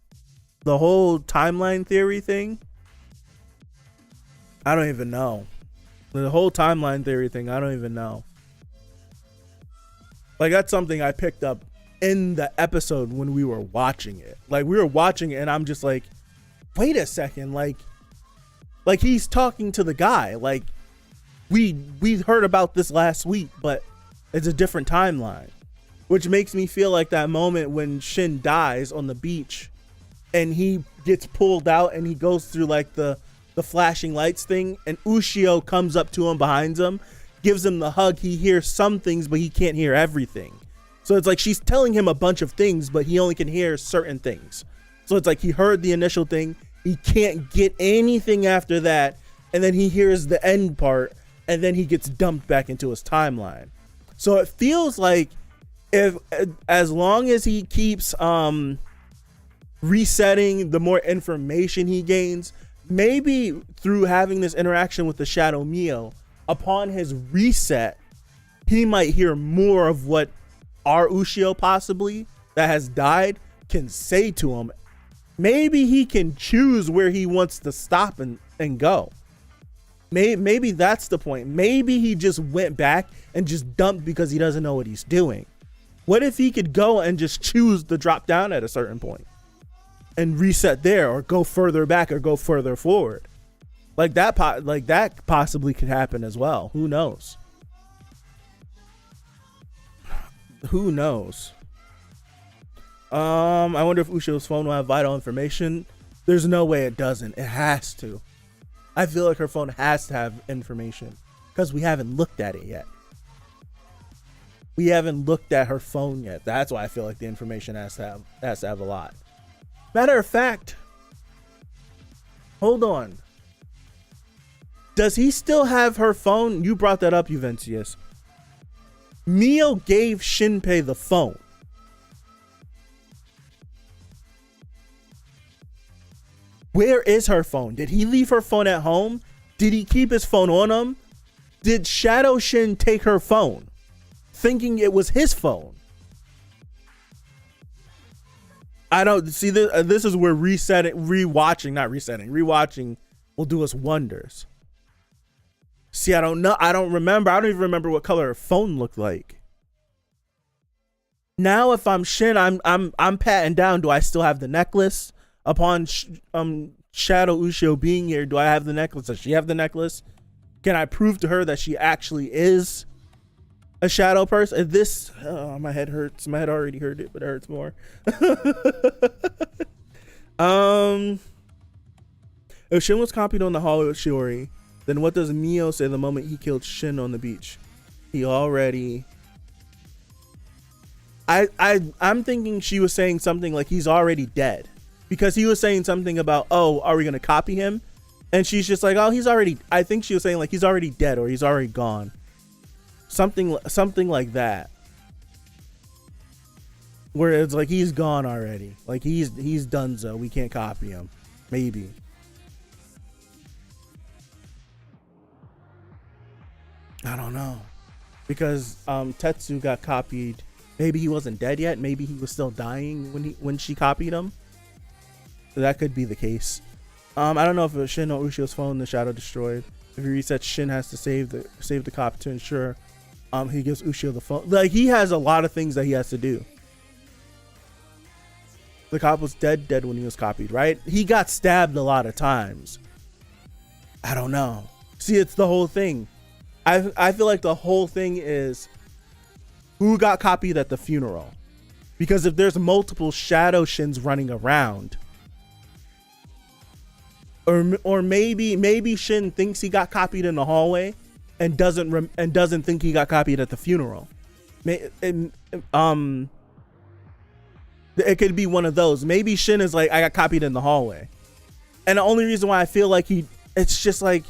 timeline theory thing, I don't even know. The whole timeline theory thing, I don't even know. Like, that's something I picked up in the episode when we were watching it. Like, we were watching it and I'm just like, wait a second. Like he's talking to the guy. Like, we heard about this last week, but it's a different timeline, which makes me feel like that moment when Shin dies on the beach and he gets pulled out and he goes through like the flashing lights thing, and Ushio comes up to him behind him, gives him the hug. He hears some things, but he can't hear everything. So it's like she's telling him a bunch of things, but he only can hear certain things. So it's like he heard the initial thing, he can't get anything after that, and then he hears the end part, and then he gets dumped back into his timeline. So it feels like, if as long as he keeps resetting, the more information he gains, maybe through having this interaction with the Shadow Mio, upon his reset, he might hear more of what our Ushio possibly that has died can say to him. Maybe he can choose where he wants to stop and go. Maybe that's the point. Maybe he just went back and just dumped because he doesn't know what he's doing. What if he could go and just choose to drop down at a certain point and reset there, or go further back, or go further forward? Like that possibly could happen as well. Who knows? Who knows? I wonder if Ushio's phone will have vital information. There's no way it doesn't. It has to. I feel like her phone has to have information because we haven't looked at it yet. We haven't looked at her phone yet. That's why I feel like the information has to have a lot. Matter of fact, hold on. Does he still have her phone? You brought that up, Juvencius. Mio gave Shinpei the phone. Where is her phone? Did he leave her phone at home? Did he keep his phone on him? Did Shadow Shin take her phone, thinking it was his phone? I don't see this. This is where rewatching will do us wonders. See, I don't know. I don't remember. I don't even remember what color her phone looked like. Now, if I'm Shin, I'm patting down. Do I still have the necklace? Upon Shadow Ushio being here, do I have the necklace? Does she have the necklace? Can I prove to her that she actually is a shadow person? This, my head hurts. My head already hurt it, but it hurts more. If Shin was copied on the hallway with Shiori, then what does Mio say the moment he killed Shin on the beach? He already. I'm thinking she was saying something like he's already dead, because he was saying something about, oh, are we gonna copy him? And she's just like, oh, he's already. I think she was saying like he's already dead or he's already gone. Something like that. Where it's like he's gone already. Like he's donezo. We can't copy him. Maybe. I don't know. Because Tetsu got copied. Maybe he wasn't dead yet. Maybe he was still dying when she copied him. So that could be the case. I don't know if Shin or Ushio's phone the shadow destroyed. If he resets, Shin has to save the copy to ensure he gives Ushio the phone. Like, he has a lot of things that he has to do. The cop was dead when he was copied, right? He got stabbed a lot of times. I don't know. See, it's the whole thing. I feel like the whole thing is who got copied at the funeral. Because if there's multiple shadow Shins running around, or maybe Shin thinks he got copied in the hallway and doesn't think he got copied at the funeral. It could be one of those. Maybe Shin is like, I got copied in the hallway. And the only reason why I feel like it's just like,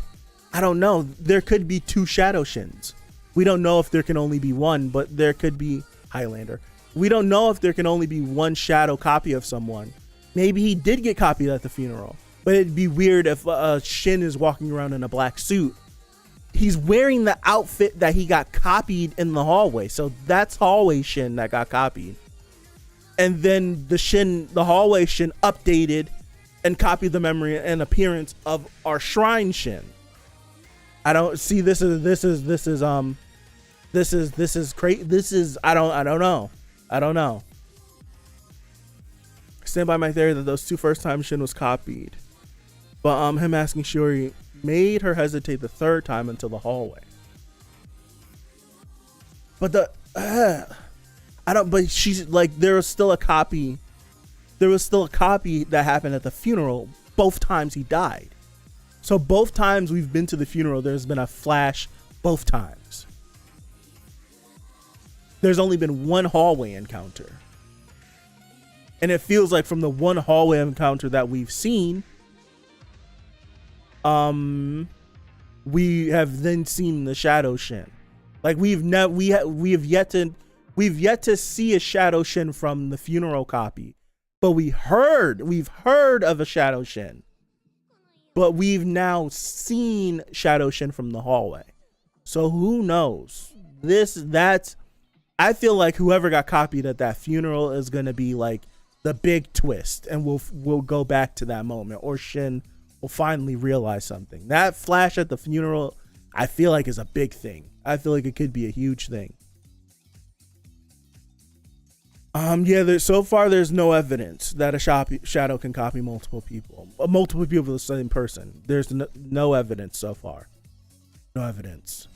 I don't know. There could be two shadow Shins. We don't know if there can only be one, but there could be Highlander. We don't know if there can only be one shadow copy of someone. Maybe he did get copied at the funeral, but it'd be weird if Shin is walking around in a black suit. He's wearing the outfit that he got copied in the hallway. So that's hallway Shin that got copied. And then the hallway Shin updated and copied the memory and appearance of our shrine Shin. I don't see this is crazy. I don't know. Stand by my theory that those two first times Shin was copied, but him asking Shiori made her hesitate the third time until the hallway. But but she's like, there was still a copy that happened at the funeral both times he died. So both times we've been to the funeral, there's been a flash both times. There's only been one hallway encounter. And it feels like from the one hallway encounter that we've seen, we have then seen the shadow Shin. Like we've yet to see a shadow Shin from the funeral copy. But we've heard of a shadow Shin. But we've now seen shadow Shin from the hallway. So who knows? I feel like whoever got copied at that funeral is going to be like the big twist, and we'll go back to that moment, or Shin will finally realize something. That flash at the funeral, I feel like, is a big thing. I feel like it could be a huge thing. So far there's no evidence that a shadow can copy multiple people of the same person. There's no evidence so far. No evidence.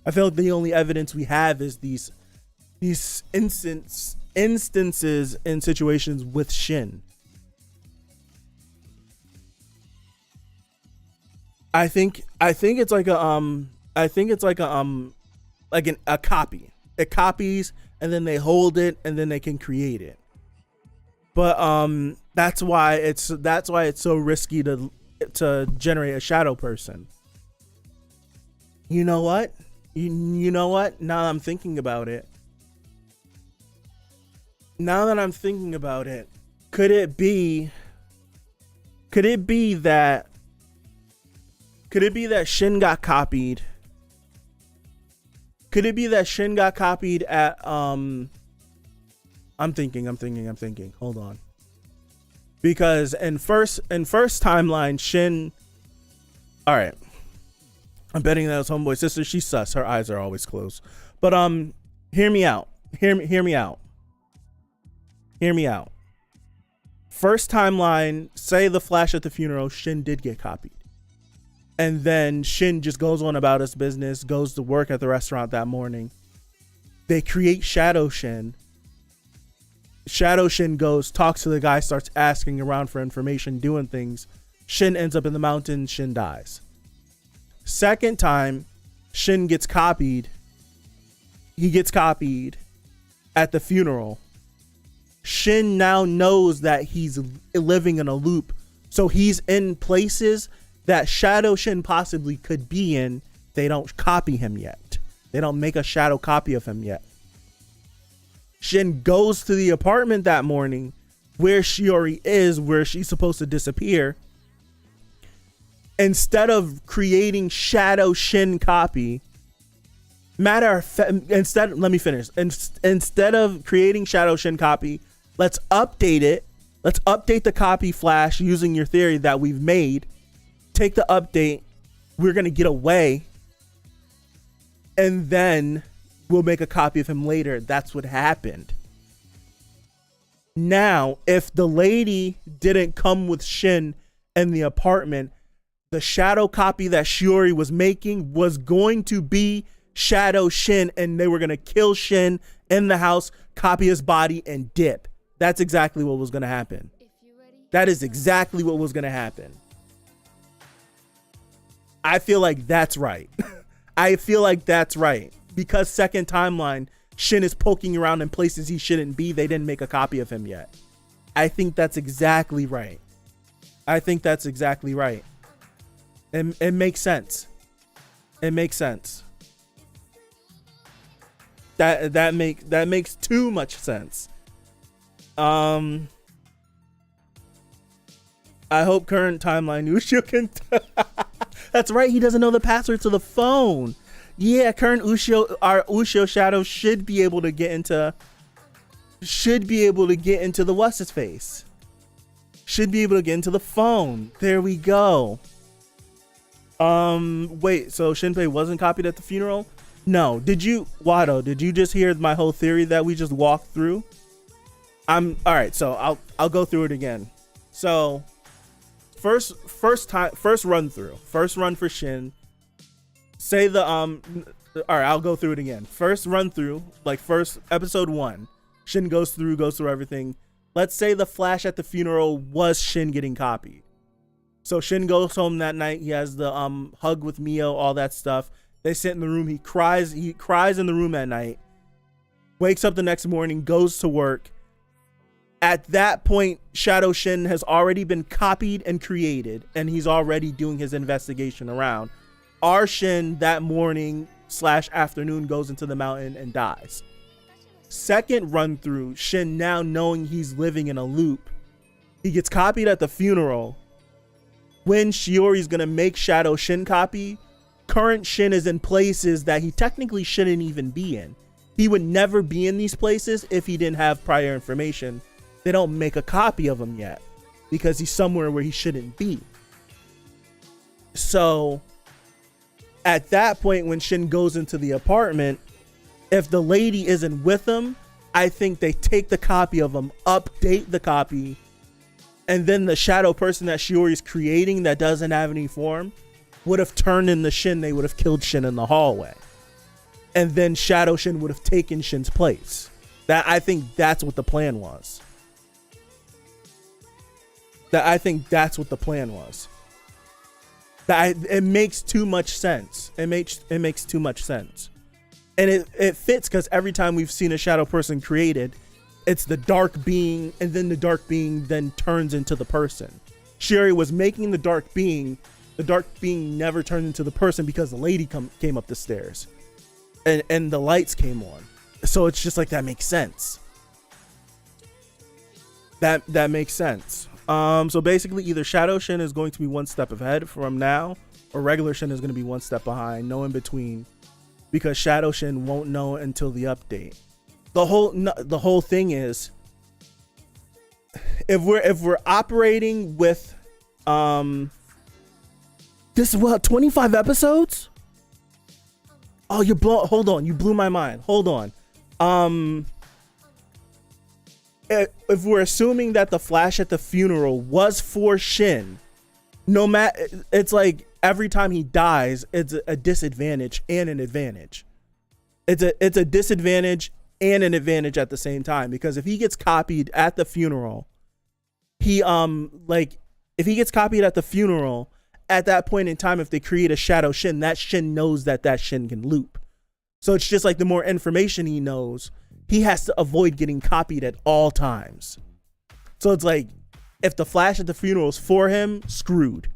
I feel like the only evidence we have is these instances in situations with Shin. I think it's like a copy. It copies and then they hold it and then they can create it. But that's why it's so risky to generate a shadow person. You know what? You know what? Now that I'm thinking about it, could it be that Shin got copied? Could it be that Shin got copied at I'm thinking. Hold on. Because in first timeline, Shin, all right, I'm betting that was homeboy sister. She's sus. Her eyes are always closed. But hear me out. Hear me out. First timeline, say the flash at the funeral, Shin did get copied. And then Shin just goes on about his business, goes to work at the restaurant that morning. They create Shadow Shin. Shadow Shin goes, talks to the guy, starts asking around for information, doing things. Shin ends up in the mountains, Shin dies. Second time, Shin gets copied he gets copied at the funeral, Shin now knows that he's living in a loop. So he's in places that Shadow Shin possibly could be in. They don't copy him yet. They don't make a shadow copy of him yet. Shin goes to the apartment that morning where Shiori is, where she's supposed to disappear. Instead of creating Shadow Shin copy, let me finish. Instead of creating Shadow Shin copy, let's update it. Let's update the copy flash using your theory that we've made. Take the update. We're going to get away. And then we'll make a copy of him later. That's what happened. Now, if the lady didn't come with Shin in the apartment, the shadow copy that Shiori was making was going to be Shadow Shin, and they were going to kill Shin in the house, copy his body, and dip. That's exactly what was going to happen. That is exactly what was going to happen. I feel like that's right. I feel like that's right. Because second timeline, Shin is poking around in places he shouldn't be. They didn't make a copy of him yet. I think that's exactly right. I think that's exactly right. It makes sense. It makes sense. That makes too much sense. I hope current timeline Ushio can. That's right. He doesn't know the password to the phone. Yeah, current Ushio, our Ushio Shadow should be able to get into. Should be able to get into the what's his face. Should be able to get into the phone. There we go. Wait. So Shinpei wasn't copied at the funeral? No. Did you, Wado? Did you just hear my whole theory that we just walked through? All right. So I'll go through it again. So first run for Shin. Say the all right, I'll go through it again. First run through, like first episode 1. Shin goes through everything. Let's say the flash at the funeral was Shin getting copied. So Shin goes home that night. He has the hug with Mio, all that stuff. They sit in the room. He cries in the room at night. Wakes up the next morning, goes to work. At that point, Shadow Shin has already been copied and created, and he's already doing his investigation around. Our Shin that morning / afternoon goes into the mountain and dies. Second run through, Shin now knowing he's living in a loop. He gets copied at the funeral. When Shiori's gonna make Shadow Shin copy, current Shin is in places that he technically shouldn't even be in. He would never be in these places if he didn't have prior information. They don't make a copy of him yet because he's somewhere where he shouldn't be. So at that point, when Shin goes into the apartment, if the lady isn't with him, I think they take the copy of him, update the copy, and then the shadow person that Shiori is creating that doesn't have any form would have turned into Shin. They would have killed Shin in the hallway. And then Shadow Shin would have taken Shin's place. I think that's what the plan was. It makes too much sense. It makes too much sense. And it fits because every time we've seen a shadow person created, it's the dark being, and then the dark being then turns into the person. Shiori was making the dark being never turned into the person because the lady came up the stairs. And the lights came on. So it's just like that makes sense. That makes sense. So basically either Shadow Shin is going to be one step ahead from now, or regular Shin is going to be one step behind, no in between, because Shadow Shin won't know until the update. The whole thing is, if we're operating with this 25 episodes? Oh, hold on, you blew my mind. Hold on. If we're assuming that the flash at the funeral was for Shin, no matter, it's like every time he dies, it's a disadvantage and an advantage. It's a disadvantage and an advantage at the same time, because if he gets copied at the funeral, if he gets copied at the funeral, at that point in time, if they create a Shadow Shin, that Shin knows that Shin can loop. So it's just like the more information he knows, he has to avoid getting copied at all times. So it's like, if the flash at the funeral is for him, screwed.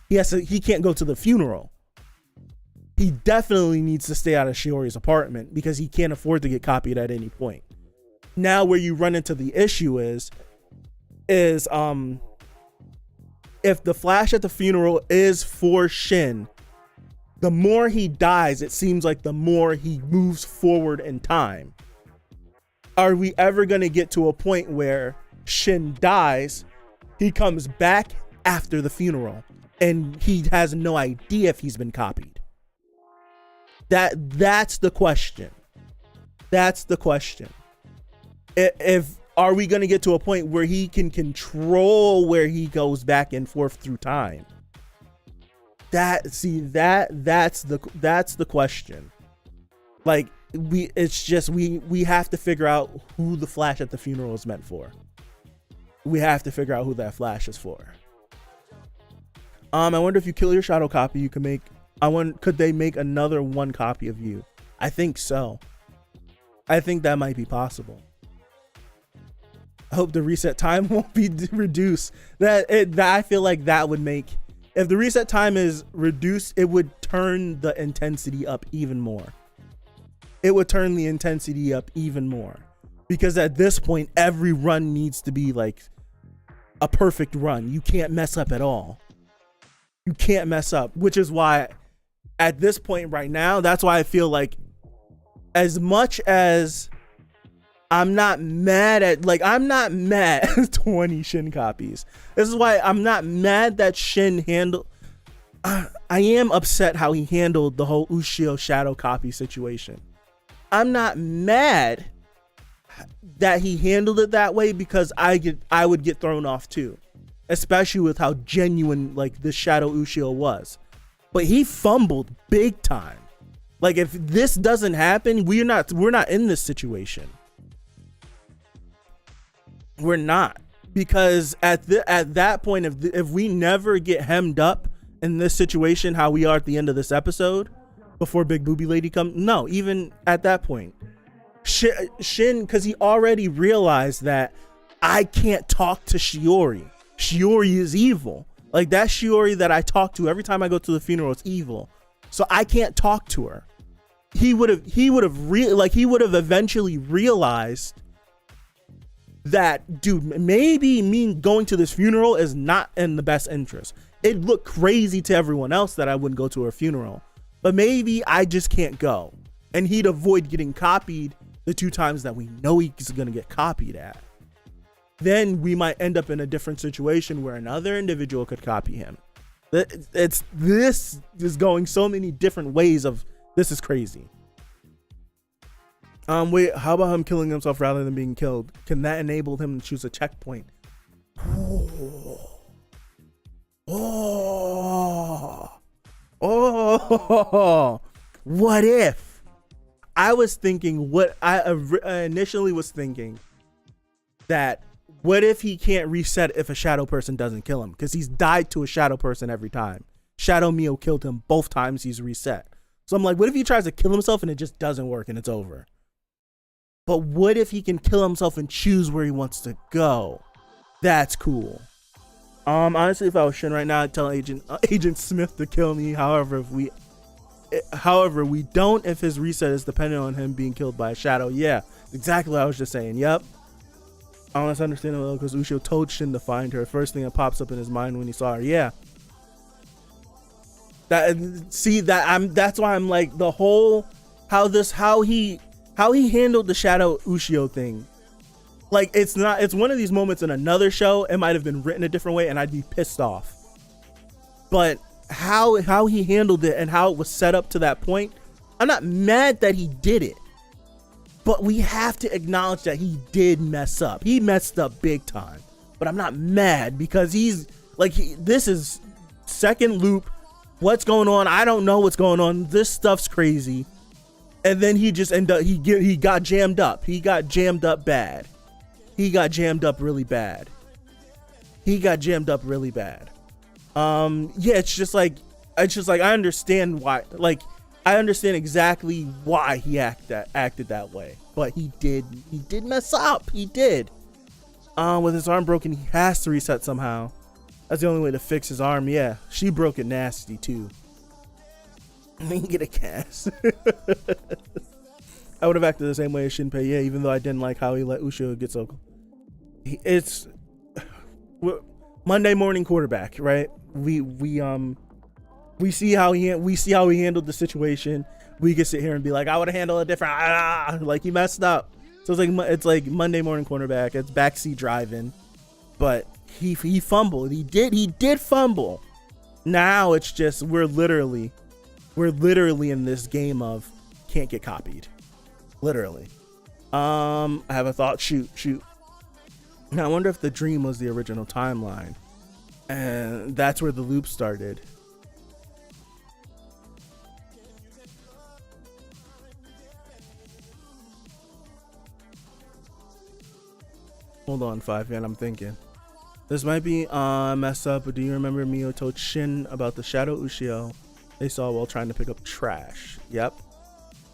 He can't go to the funeral. He definitely needs to stay out of Shiori's apartment because he can't afford to get copied at any point. Now where you run into the issue is if the flash at the funeral is for Shin, the more he dies, it seems like the more he moves forward in time. Are we ever going to get to a point where Shin dies, he comes back after the funeral, and he has no idea if he's been copied? That's the question. That's the question. If are we going to get to a point where he can control where he goes back and forth through time? That's the question. Like, we have to figure out who the flash at the funeral is meant for. We have to figure out who that flash is for. I wonder if you kill your shadow copy, you can make. Could they make another one copy of you? I think so. I think that might be possible. I hope the reset time won't be reduced. I feel like that would make, if the reset time is reduced, it would turn the intensity up even more. It would turn the intensity up even more. Because at this point, every run needs to be like a perfect run. You can't mess up at all. You can't mess up, which is why at this point right now, that's why I feel like, as much as I'm not mad at 20 Shin copies. This is why I'm not mad that Shin handled. I am upset how he handled the whole Ushio shadow copy situation. I'm not mad that he handled it that way because I would get thrown off too, especially with how genuine like the shadow Ushio was. But he fumbled big time. Like, if this doesn't happen, we're not in this situation. We're not, because at that point, if we never get hemmed up in this situation, how we are at the end of this episode, before Big Booby Lady comes, no, even at that point, Shin, because he already realized that I can't talk to Shiori. Shiori is evil. Like, that Shiori that I talk to every time I go to the funeral is evil. So I can't talk to her. He would have eventually realized that, dude, maybe me going to this funeral is not in the best interest. It looked crazy to everyone else that I wouldn't go to her funeral, but maybe I just can't go. And he'd avoid getting copied the 2 times that we know he's going to get copied at. Then we might end up in a different situation where another individual could copy him. This is going so many different ways of, this is crazy. Wait, how about him killing himself rather than being killed? Can that enable him to choose a checkpoint? What if? I was thinking, what I initially was thinking, that what if he can't reset if a shadow person doesn't kill him? Because he's died to a shadow person every time. Shadow Mio killed him both times he's reset. So I'm like, what if he tries to kill himself and it just doesn't work and it's over? But what if he can kill himself and choose where he wants to go? That's cool. Honestly, if I was Shin right now, I'd tell Agent Smith to kill me. However, we don't if his reset is dependent on him being killed by a shadow. Yeah, exactly what I was just saying. Yep. I want to understand it because Ushio told Shin to find her. First thing that pops up in his mind when he saw her. Yeah. That's why I'm like, the whole how he handled the shadow Ushio thing. Like, it's one of these moments in another show, it might have been written a different way and I'd be pissed off. But how he handled it and how it was set up to that point, I'm not mad that he did it. But we have to acknowledge that he did mess up. He messed up big time. But I'm not mad because he's like, this is second loop. What's going on? I don't know what's going on. This stuff's crazy. And then he just ended up, he got jammed up. He got jammed up bad. He got jammed up really bad. Yeah, it's just like I understand why, like, I understand exactly why he acted that way, but he did mess up. He did. With his arm broken, he has to reset somehow. That's the only way to fix his arm. Yeah, she broke it nasty too. He can get a cast. I would have acted the same way as Shinpei. Yeah, even though I didn't like how he let Ushio get so. It's Monday morning quarterback, right? We see how he handled the situation. We can sit here and be like, I would have handled it different. Like, he messed up. So it's like Monday morning cornerback. It's backseat driving, but he fumbled. He did fumble. Now it's just we're literally in this game of can't get copied. Literally. I have a thought. Shoot. Now I wonder if the dream was the original timeline, and that's where the loop started. Hold on, 5 man. I'm thinking. This might be messed up, but do you remember Mio told Shin about the Shadow Ushio they saw while trying to pick up trash? Yep.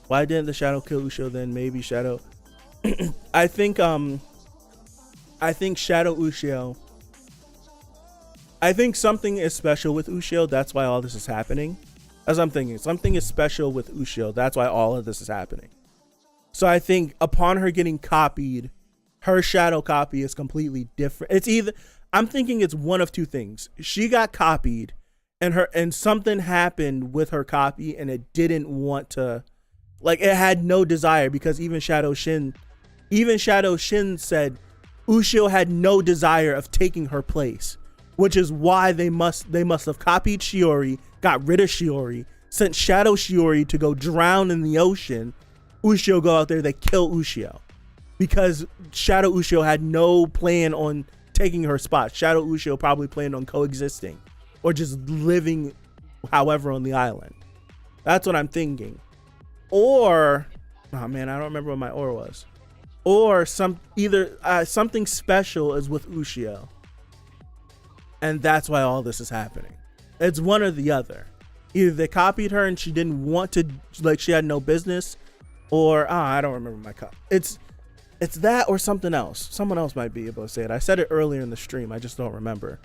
Why didn't the Shadow kill Ushio then? Maybe Shadow. I think Shadow Ushio. I think something is special with Ushio. That's why all this is happening. As I'm thinking, something is special with Ushio. That's why all of this is happening. So I think upon her getting copied, her shadow copy is completely different. It's either, I'm thinking it's one of two things. She got copied and something happened with her copy and it didn't want to, like, it had no desire, because even Shadow Shin said Ushio had no desire of taking her place, which is why they must have copied Shiori, got rid of Shiori, sent Shadow Shiori to go drown in the ocean. Ushio go out there, they kill Ushio. Because Shadow Ushio had no plan on taking her spot. Shadow Ushio probably planned on coexisting or just living however on the island. That's what I'm thinking. Or, oh man, I don't remember what my or was. Or something special is with Ushio, and that's why all this is happening. It's one or the other. Either they copied her and she didn't want to, like, she had no business, or I don't remember my copy. It's that or something else. Someone else might be able to say it. I said it earlier in the stream. I just don't remember.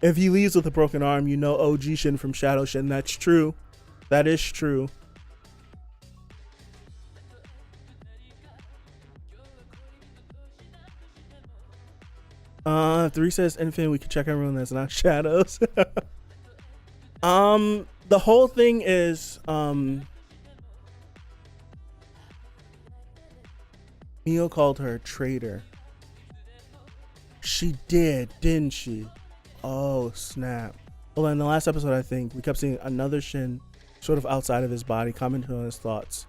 If he leaves with a broken arm, you know OG Shin from Shadow Shin. That's true. That is true. Three says Infinite. We can check everyone that's not shadows. The whole thing is Mio called her a traitor. She did, didn't she? Oh, snap. Well, in the last episode, I think, we kept seeing another Shin sort of outside of his body, commenting on his thoughts.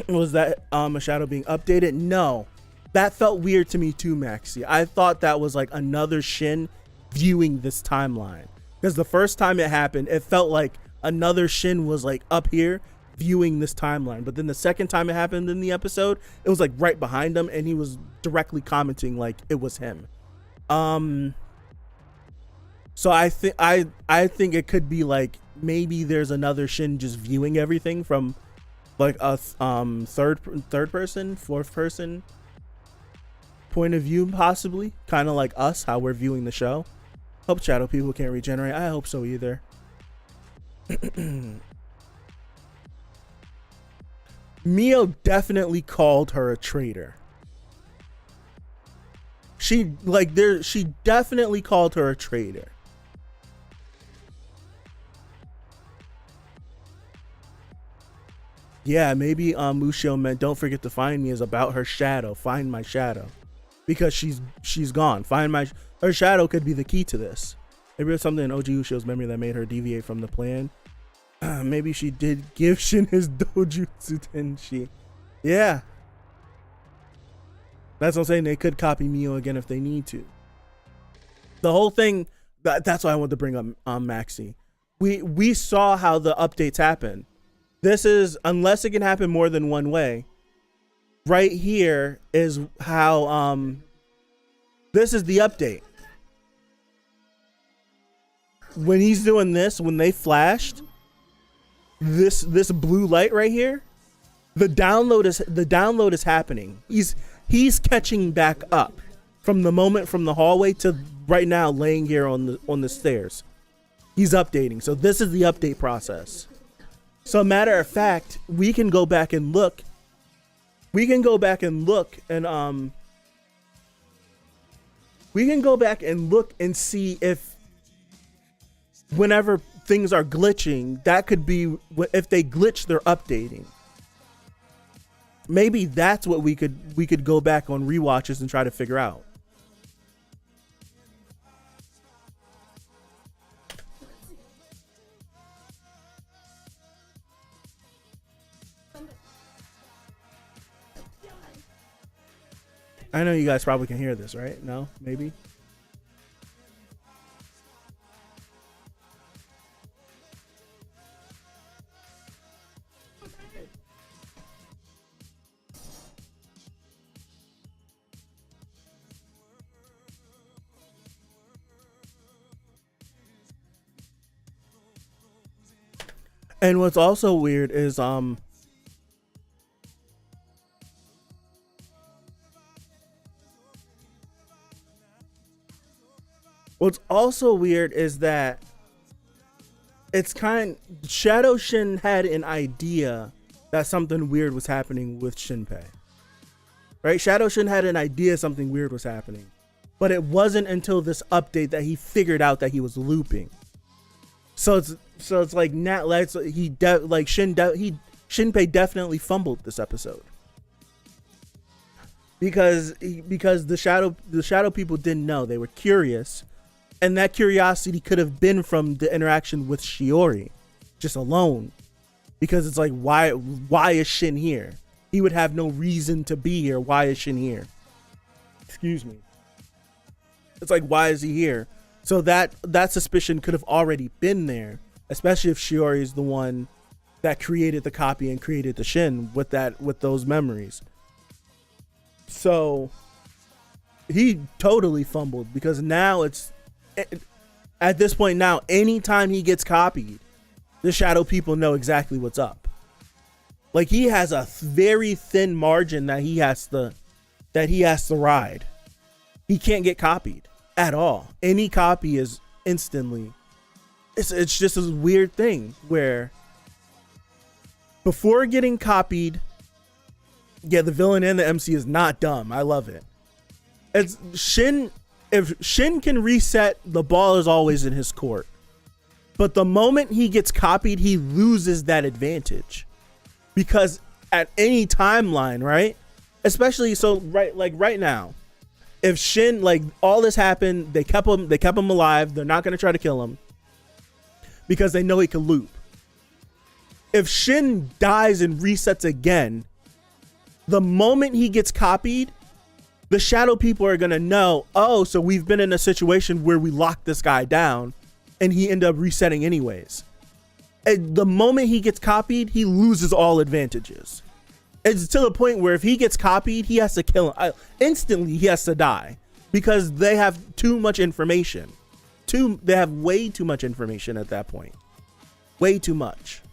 Was that a shadow being updated? No. That felt weird to me too, Maxie. I thought that was like another Shin viewing this timeline. Because the first time it happened, it felt like another Shin was like up here viewing this timeline. But then the second time it happened in the episode, it was like right behind him and he was directly commenting like it was him. So I think it could be like maybe there's another Shin just viewing everything from like a third person, fourth person point of view, possibly, kind of like us, how we're viewing the show. Hope shadow people can't regenerate. I hope so either. Mio definitely called her a traitor. She definitely called her a traitor. Yeah, maybe Ushio meant don't forget to find me is about her shadow. Find my shadow. Because she's gone. Her shadow could be the key to this. Maybe there's something in OG Ushio's memory that made her deviate from the plan. Maybe she did give Shin his dojutsu, didn't she? Yeah. That's what I'm saying. They could copy Mio again if they need to. The whole thing, that's why I wanted to bring up Maxie. We saw how the updates happen. This is, unless it can happen more than one way, right here is how this is the update. when he's doing this, when they flashed this blue light right here, the download is happening. He's catching back up from the moment from the hallway to right now laying here on the stairs. He's updating. So this is the update process. So matter of fact, we can go back and look. We can go back and look and see if whenever things are glitching, that could be if they glitch, they're updating. Maybe that's what we could go back on rewatches and try to figure out. I know you guys probably can hear this, right? No? Maybe? And what's also weird is that it's Shadow Shin had an idea that something weird was happening with Shinpei. Right? Shadow Shin had an idea something weird was happening. But it wasn't until this update that he figured out that he was looping. So it's like Shinpei definitely fumbled this episode. Because the shadow people didn't know. They were curious. And that curiosity could have been from the interaction with Shiori, just alone. Because it's like, why is Shin here? He would have no reason to be here. Why is Shin here? Excuse me. It's like, why is he here? So that suspicion could have already been there, especially if Shiori is the one that created the copy and created the Shin with those memories. So he totally fumbled, because now at this point now, anytime he gets copied, the shadow people know exactly what's up. Like, he has a very thin margin that he has to ride. He can't get copied at all. Any copy is instantly. It's just a weird thing where before getting copied, yeah, the villain and the MC is not dumb. I love it. It's Shin. If Shin can reset, the ball is always in his court. But the moment he gets copied, he loses that advantage. Because at any timeline, right? Especially right now, if Shin, like, all this happened, they kept him alive. They're not going to try to kill him because they know he can loop. If Shin dies and resets again, the moment he gets copied, the shadow people are going to know, oh, so we've been in a situation where we locked this guy down and he ended up resetting anyways. And the moment he gets copied, he loses all advantages. It's to the point where if he gets copied, he has to kill him. Instantly, he has to die because they have too much information. They have way too much information at that point. Way too much.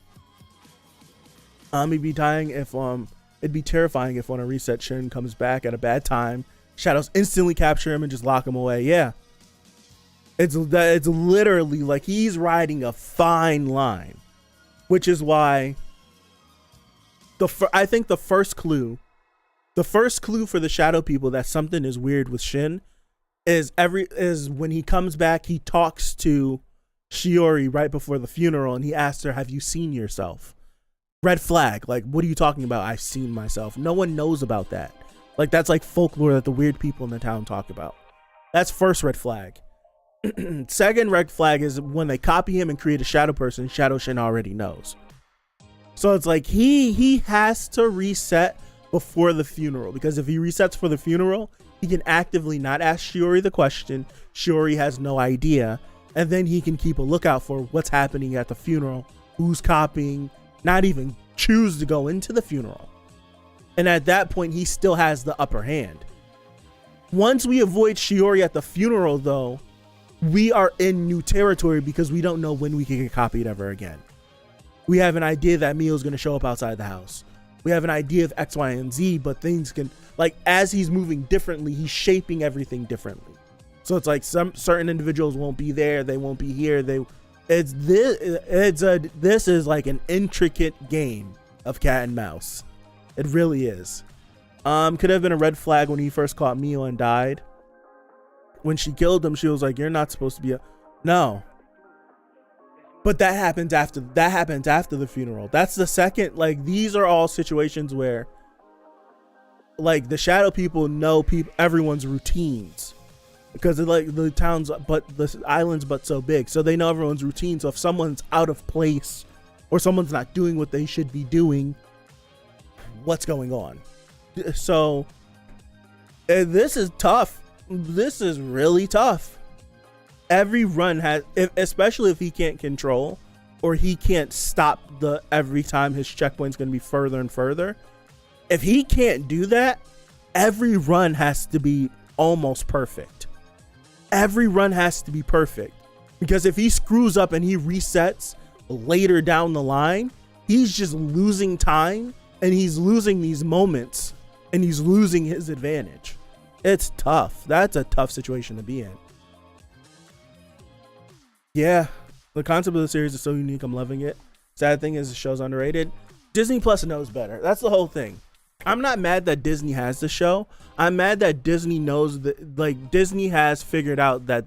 It'd be terrifying if on a reset Shin comes back at a bad time, shadows instantly capture him and just lock him away. Yeah. It's literally like he's riding a fine line, which is why I think the first clue for the shadow people that something is weird with Shin is when he comes back, he talks to Shiori right before the funeral and he asks her, "Have you seen yourself?" Red flag. Like, what are you talking about? I've seen myself. No one knows about that. Like, that's like folklore that the weird people in the town talk about. That's first red flag. Second red flag is when they copy him and create a shadow person, Shadow Shin already knows. So it's like he has to reset before the funeral, because if he resets for the funeral, he can actively not ask Shiori the question. Shiori has no idea. And then he can keep a lookout for what's happening at the funeral, who's copying, not even choose to go into the funeral. And at that point, he still has the upper hand. Once we avoid Shiori at the funeral, though, we are in new territory because we don't know when we can get copied ever again. We have an idea that Mio's going to show up outside the house. We have an idea of X, Y, and Z, but things can, like, as he's moving differently, he's shaping everything differently. So it's like some certain individuals won't be there, they won't be here. This is like an intricate game of cat and mouse. It really is. Could have been a red flag when he first caught Mio and died. When she killed him, she was like, "You're not supposed to be a..." No. But that happens after the funeral. That's the second, like, these are all situations where, like, the shadow people know everyone's routines, because like the towns, but the island's but so big, so they know everyone's routine. So if someone's out of place or someone's not doing what they should be doing, what's going on? So this is tough. This is really tough. Every run has, especially if he can't control or he can't stop every time his checkpoint's going to be further and further. If he can't do that, every run has to be almost perfect. Every run has to be perfect, because if he screws up and he resets later down the line, he's just losing time and he's losing these moments and he's losing his advantage. It's tough. That's a tough situation to be in. Yeah, the concept of the series is so unique. I'm loving it. Sad thing is the show's underrated. Disney Plus knows better. That's the whole thing. I'm not mad that Disney has the show. I'm mad that Disney knows that, like, Disney has figured out that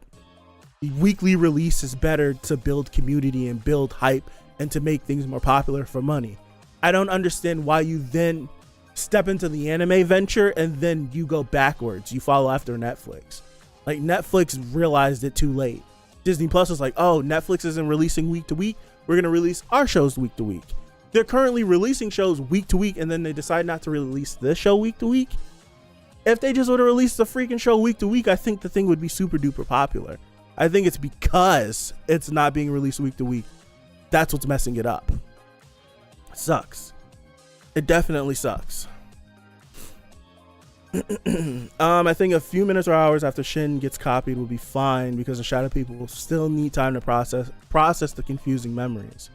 weekly release is better to build community and build hype and to make things more popular for money. I don't understand why you then step into the anime venture and then you go backwards. You follow after Netflix. Like, Netflix realized it too late. Disney Plus was like, oh, Netflix isn't releasing week to week, we're going to release our shows week to week. They're currently releasing shows week to week, and then they decide not to release this show week to week. If they just would have released the freaking show week to week, I think the thing would be super duper popular. I think it's because it's not being released week to week. That's what's messing it up. It sucks. It definitely sucks. I think a few minutes or hours after Shin gets copied will be fine, because the shadow people will still need time to process the confusing memories.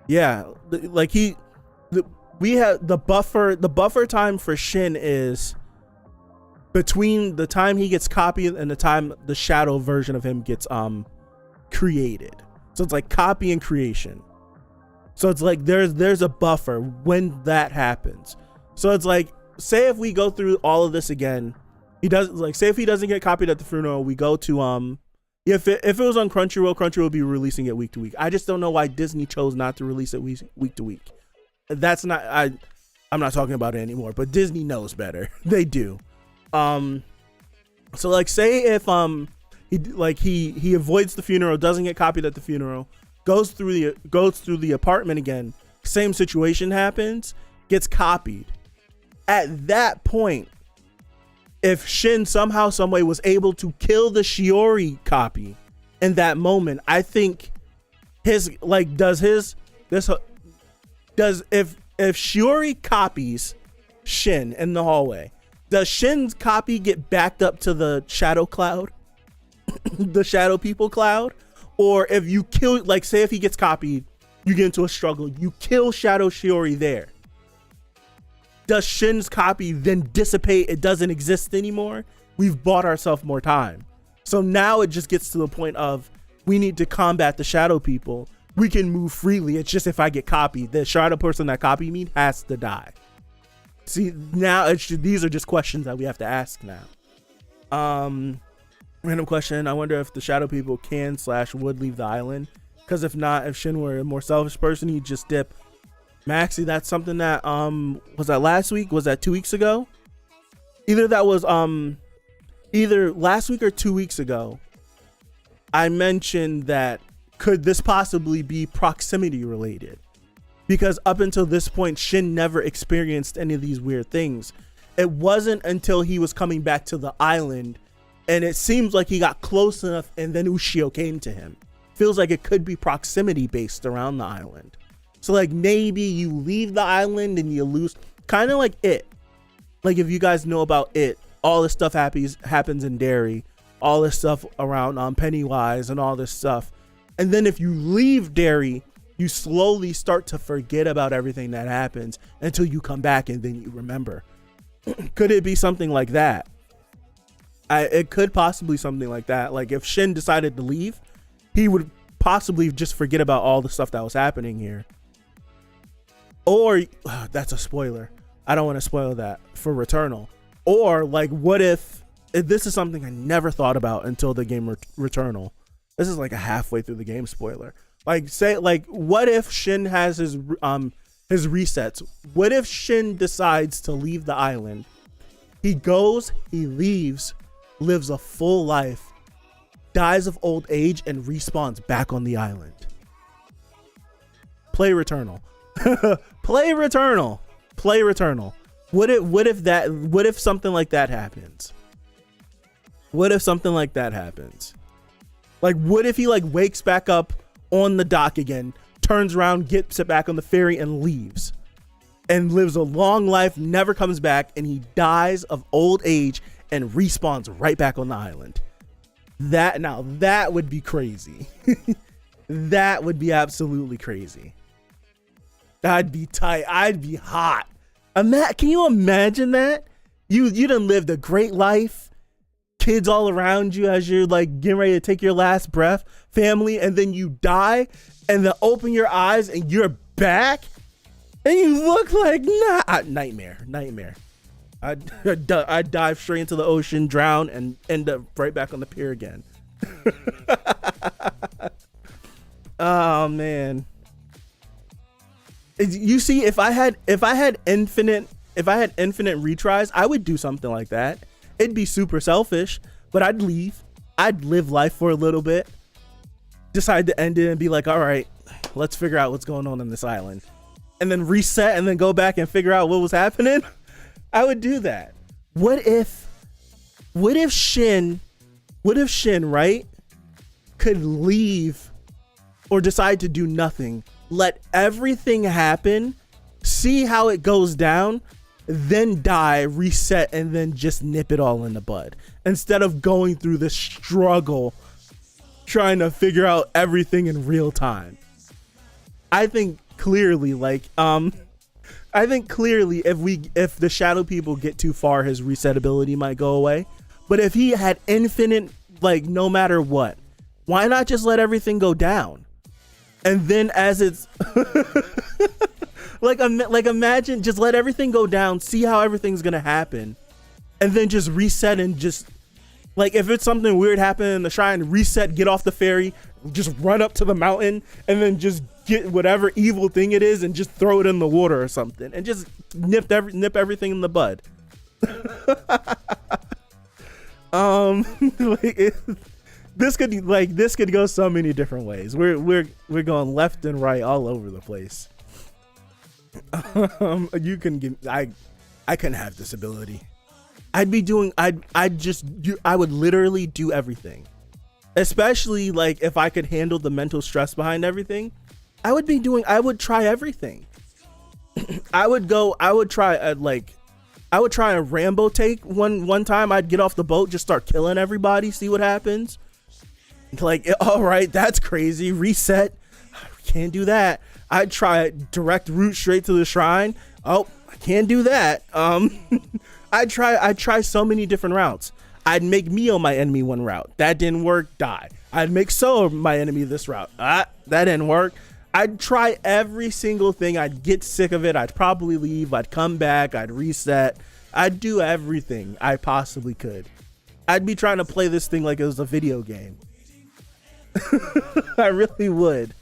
Yeah, like we have the buffer time for Shin is between the time he gets copied and the time the shadow version of him gets created. So it's like copy and creation. So it's like there's a buffer when that happens. So it's like, say if we go through all of this again, say if he doesn't get copied at the funeral, we go to if it was on Crunchyroll would be releasing it week to week. I just don't know why Disney chose not to release it week to week. That's not, I'm not talking about it anymore, but Disney knows better. They do. So like, say if he avoids the funeral, doesn't get copied at the funeral, goes through the apartment again, same situation happens, gets copied. At that point, if Shin somehow, someway was able to kill the Shiori copy in that moment, I think if Shiori copies Shin in the hallway, does Shin's copy get backed up to the shadow cloud? The shadow people cloud? Or if you kill, like, say if he gets copied, you get into a struggle, you kill Shadow Shiori there, does Shin's copy then dissipate? It doesn't exist anymore. We've bought ourselves more time. So now it just gets to the point of, we need to combat the shadow people. We can move freely. It's just if I get copied, the shadow person that copied me has to die. See, now these are just questions that we have to ask now. Random question. I wonder if the shadow people can/would leave the island. Because if not, if Shin were a more selfish person, he'd just dip. Maxie, that's something that was that last week? Was that 2 weeks ago? Either that was either last week or 2 weeks ago. I mentioned that could this possibly be proximity related? Because up until this point, Shin never experienced any of these weird things. It wasn't until he was coming back to the island, and it seems like he got close enough, and then Ushio came to him. Feels like it could be proximity based around the island. So like, maybe you leave the island and you lose, kind of like It. Like, if you guys know about It, all this stuff happens in Derry, all this stuff around Pennywise and all this stuff. And then if you leave Derry, you slowly start to forget about everything that happens until you come back and then you remember. Could it be something like that? It could possibly something like that. Like if Shin decided to leave, he would possibly just forget about all the stuff that was happening here. Or that's a spoiler. I don't want to spoil that for Returnal. Or like, what if this is something I never thought about until the game Returnal. This is like a halfway through the game spoiler. Like say like, what if Shin has his resets? What if Shin decides to leave the island? He goes, he leaves, lives a full life, dies of old age, and respawns back on the island. Play Returnal. Play Returnal. Play Returnal. What if something like that happens? What if something like that happens? Like, what if he like wakes back up on the dock again, turns around, gets it back on the ferry, and leaves, and lives a long life, never comes back, and he dies of old age and respawns right back on the island? That would be crazy. That would be absolutely crazy. I'd be tight. I'd be hot. Can you imagine that? You done lived a great life, kids all around you as you're like getting ready to take your last breath, family, and then you die, and then open your eyes and you're back, and you look like nightmare. I'd dive straight into the ocean, drown, and end up right back on the pier again. Oh man. You see, if I had infinite retries, I would do something like that. It'd be super selfish, but I'd leave. I'd live life for a little bit, decide to end it and be like, all right, let's figure out what's going on this island, and then reset and then go back and figure out what was happening. I would do that. What if Shin, right, could leave or decide to do nothing, let everything happen, see how it goes down, then die, reset, and then just nip it all in the bud, instead of going through the struggle trying to figure out everything in real time? I think clearly if the shadow people get too far, his reset ability might go away. But if he had infinite, like, no matter what, why not just let everything go down? And then as it's like imagine just let everything go down, see how everything's gonna happen, and then just reset, and just like, if it's something weird happening in the shrine, reset, get off the ferry, just run up to the mountain, and then just get whatever evil thing it is and just throw it in the water or something, and just nip everything in the bud. This could go so many different ways. We're going left and right all over the place. You can give I couldn't have this ability. I would literally do everything. Especially like if I could handle the mental stress behind everything, I would try everything. I would try a Rambo take one time. I'd get off the boat, just start killing everybody, see what happens. Like, all right, that's crazy. Reset. Can't do that. I'd try a direct route straight to the shrine. Oh, I can't do that. I'd try so many different routes. I'd make Mio my enemy one route. That didn't work. Die. I'd make So my enemy this route. That didn't work. I'd try every single thing. I'd get sick of it. I'd probably leave. I'd come back. I'd reset. I'd do everything I possibly could. I'd be trying to play this thing like it was a video game. I really would.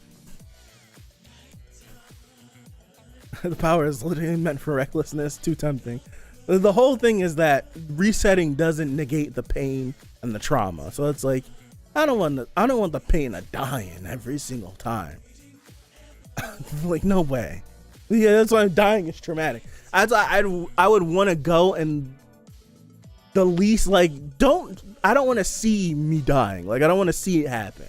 The power is literally meant for recklessness. Too tempting. The whole thing is that resetting doesn't negate the pain and the trauma. So it's like, I don't want the pain of dying every single time. Like, no way. Yeah, that's why dying is traumatic. I would want to go and the least, like, I don't want to see me dying. Like, I don't want to see it happen.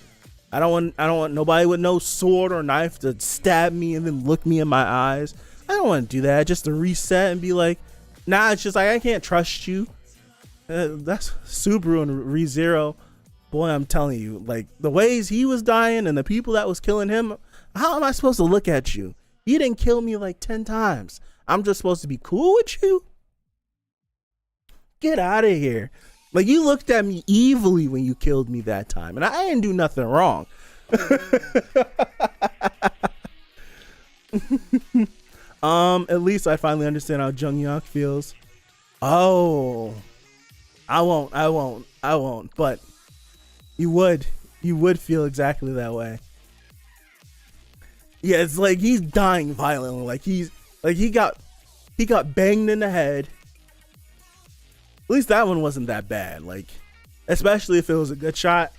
I don't want nobody with no sword or knife to stab me and then look me in my eyes. I don't want to do that. Just to reset and be like, nah, it's just like, I can't trust you. That's Subaru and ReZero. Boy, I'm telling you, like the ways he was dying and the people that was killing him. How am I supposed to look at you? You didn't kill me like 10 times. I'm just supposed to be cool with you? Get out of here. Like, you looked at me evilly when you killed me that time, and I didn't do nothing wrong. At least I finally understand how Jung Hyuk feels. Oh, I won't, but you would feel exactly that way. Yeah, it's like he's dying violently. Like he got banged in the head. At least that one wasn't that bad. Like, especially if it was a good shot,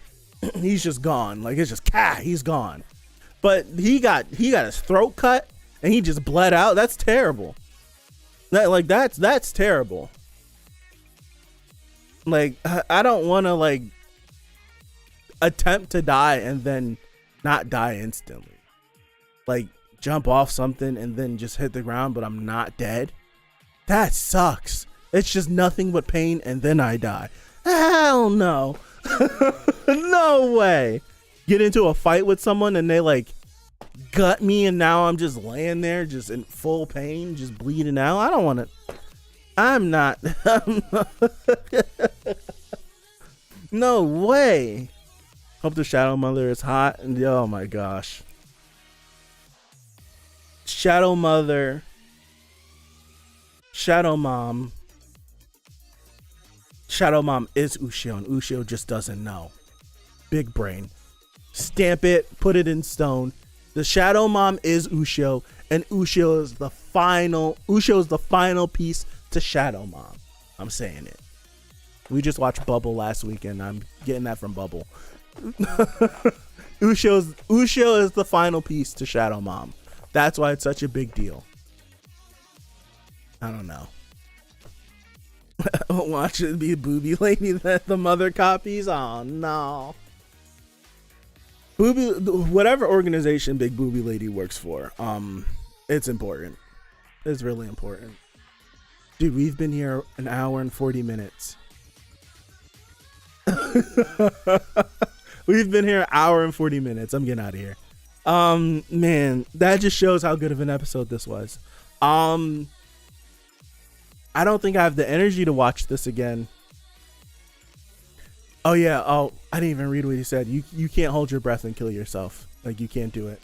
he's just gone. Like, it's just he's gone. But he got his throat cut and he just bled out. That's terrible. That's terrible. Like, I don't want to like attempt to die and then not die instantly. Like, jump off something and then just hit the ground, but I'm not dead. That sucks. It's just nothing but pain and then I die. Hell no. No way. Get into a fight with someone and they like gut me and now I'm just laying there just in full pain, just bleeding out. I don't want to. I'm not. No way. Hope the Shadow Mother is hot. And oh my gosh. Shadow Mother. Shadow Mom. Shadow Mom is Ushio, and Ushio just doesn't know. Big brain. Stamp it, put it in stone. The Shadow Mom is Ushio, and Ushio is the final piece to Shadow Mom. I'm saying it. We just watched Bubble last weekend. I'm getting that from Bubble. Ushio is the final piece to Shadow Mom. That's why it's such a big deal. I don't know. Watch it be Booby Lady that the mother copies. Oh no. Whatever organization Big Booby Lady works for, it's important. It's really important. Dude, we've been here an hour and 40 minutes. We've been here an hour and 40 minutes. I'm getting out of here. Man, that just shows how good of an episode this was. I don't think I have the energy to watch this again. Oh yeah. Oh, I didn't even read what he said. You can't hold your breath and kill yourself. Like, you can't do it.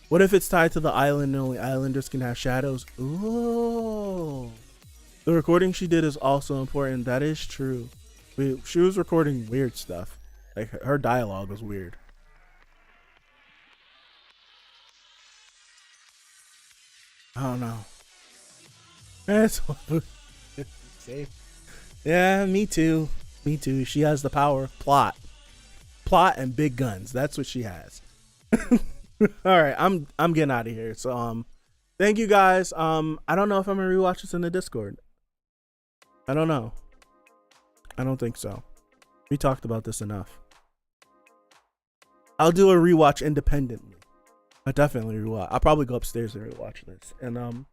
What if it's tied to the island and only islanders can have shadows? Ooh. The recording she did is also important. That is true. She was recording weird stuff. Like, her dialogue was weird. I don't know. That's safe. Yeah, me too. Me too. She has the power. Plot, and big guns. That's what she has. All right, I'm getting out of here. So thank you guys. I don't know if I'm gonna rewatch this in the Discord. I don't know. I don't think so. We talked about this enough. I'll do a rewatch independently. I definitely rewatch. I'll probably go upstairs and rewatch this, and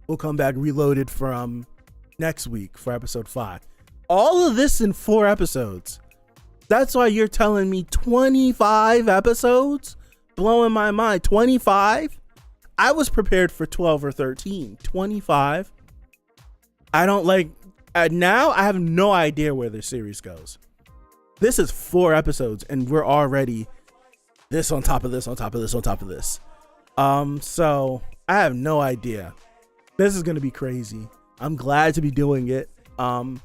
we'll come back reloaded from next week for episode 5. All of this in 4 episodes. That's why you're telling me 25 episodes? Blowing my mind. 25? I was prepared for 12 or 13. 25? I don't like. Now I have no idea where the series goes. This is 4 episodes, and we're already this on top of this, on top of this, on top of this. So I have no idea. This is gonna be crazy. I'm glad to be doing it. Have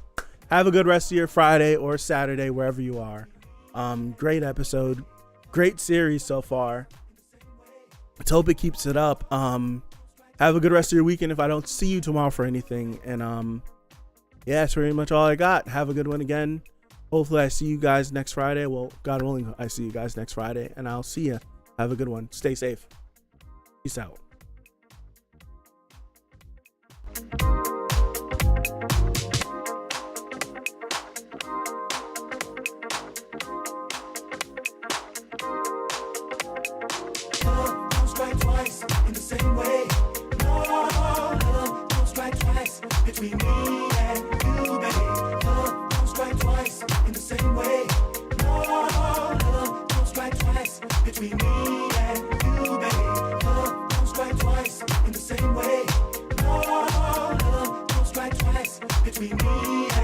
a good rest of your Friday or Saturday, wherever you are. Great episode, great series so far. Let's hope it keeps it up. Have a good rest of your weekend if I don't see you tomorrow for anything. And yeah, that's pretty much all I got. Have a good one again. Hopefully I see you guys next Friday. Well, God willing, I see you guys next Friday, and I'll see you. Have a good one. Stay safe. Peace out. Don't strike twice in the same way. No, don't strike twice. between me and you, baby. Love don't strike twice in the same way. No, love don't strike twice between me and you, baby. Love don't strike twice in the same way. No, love don't strike twice between me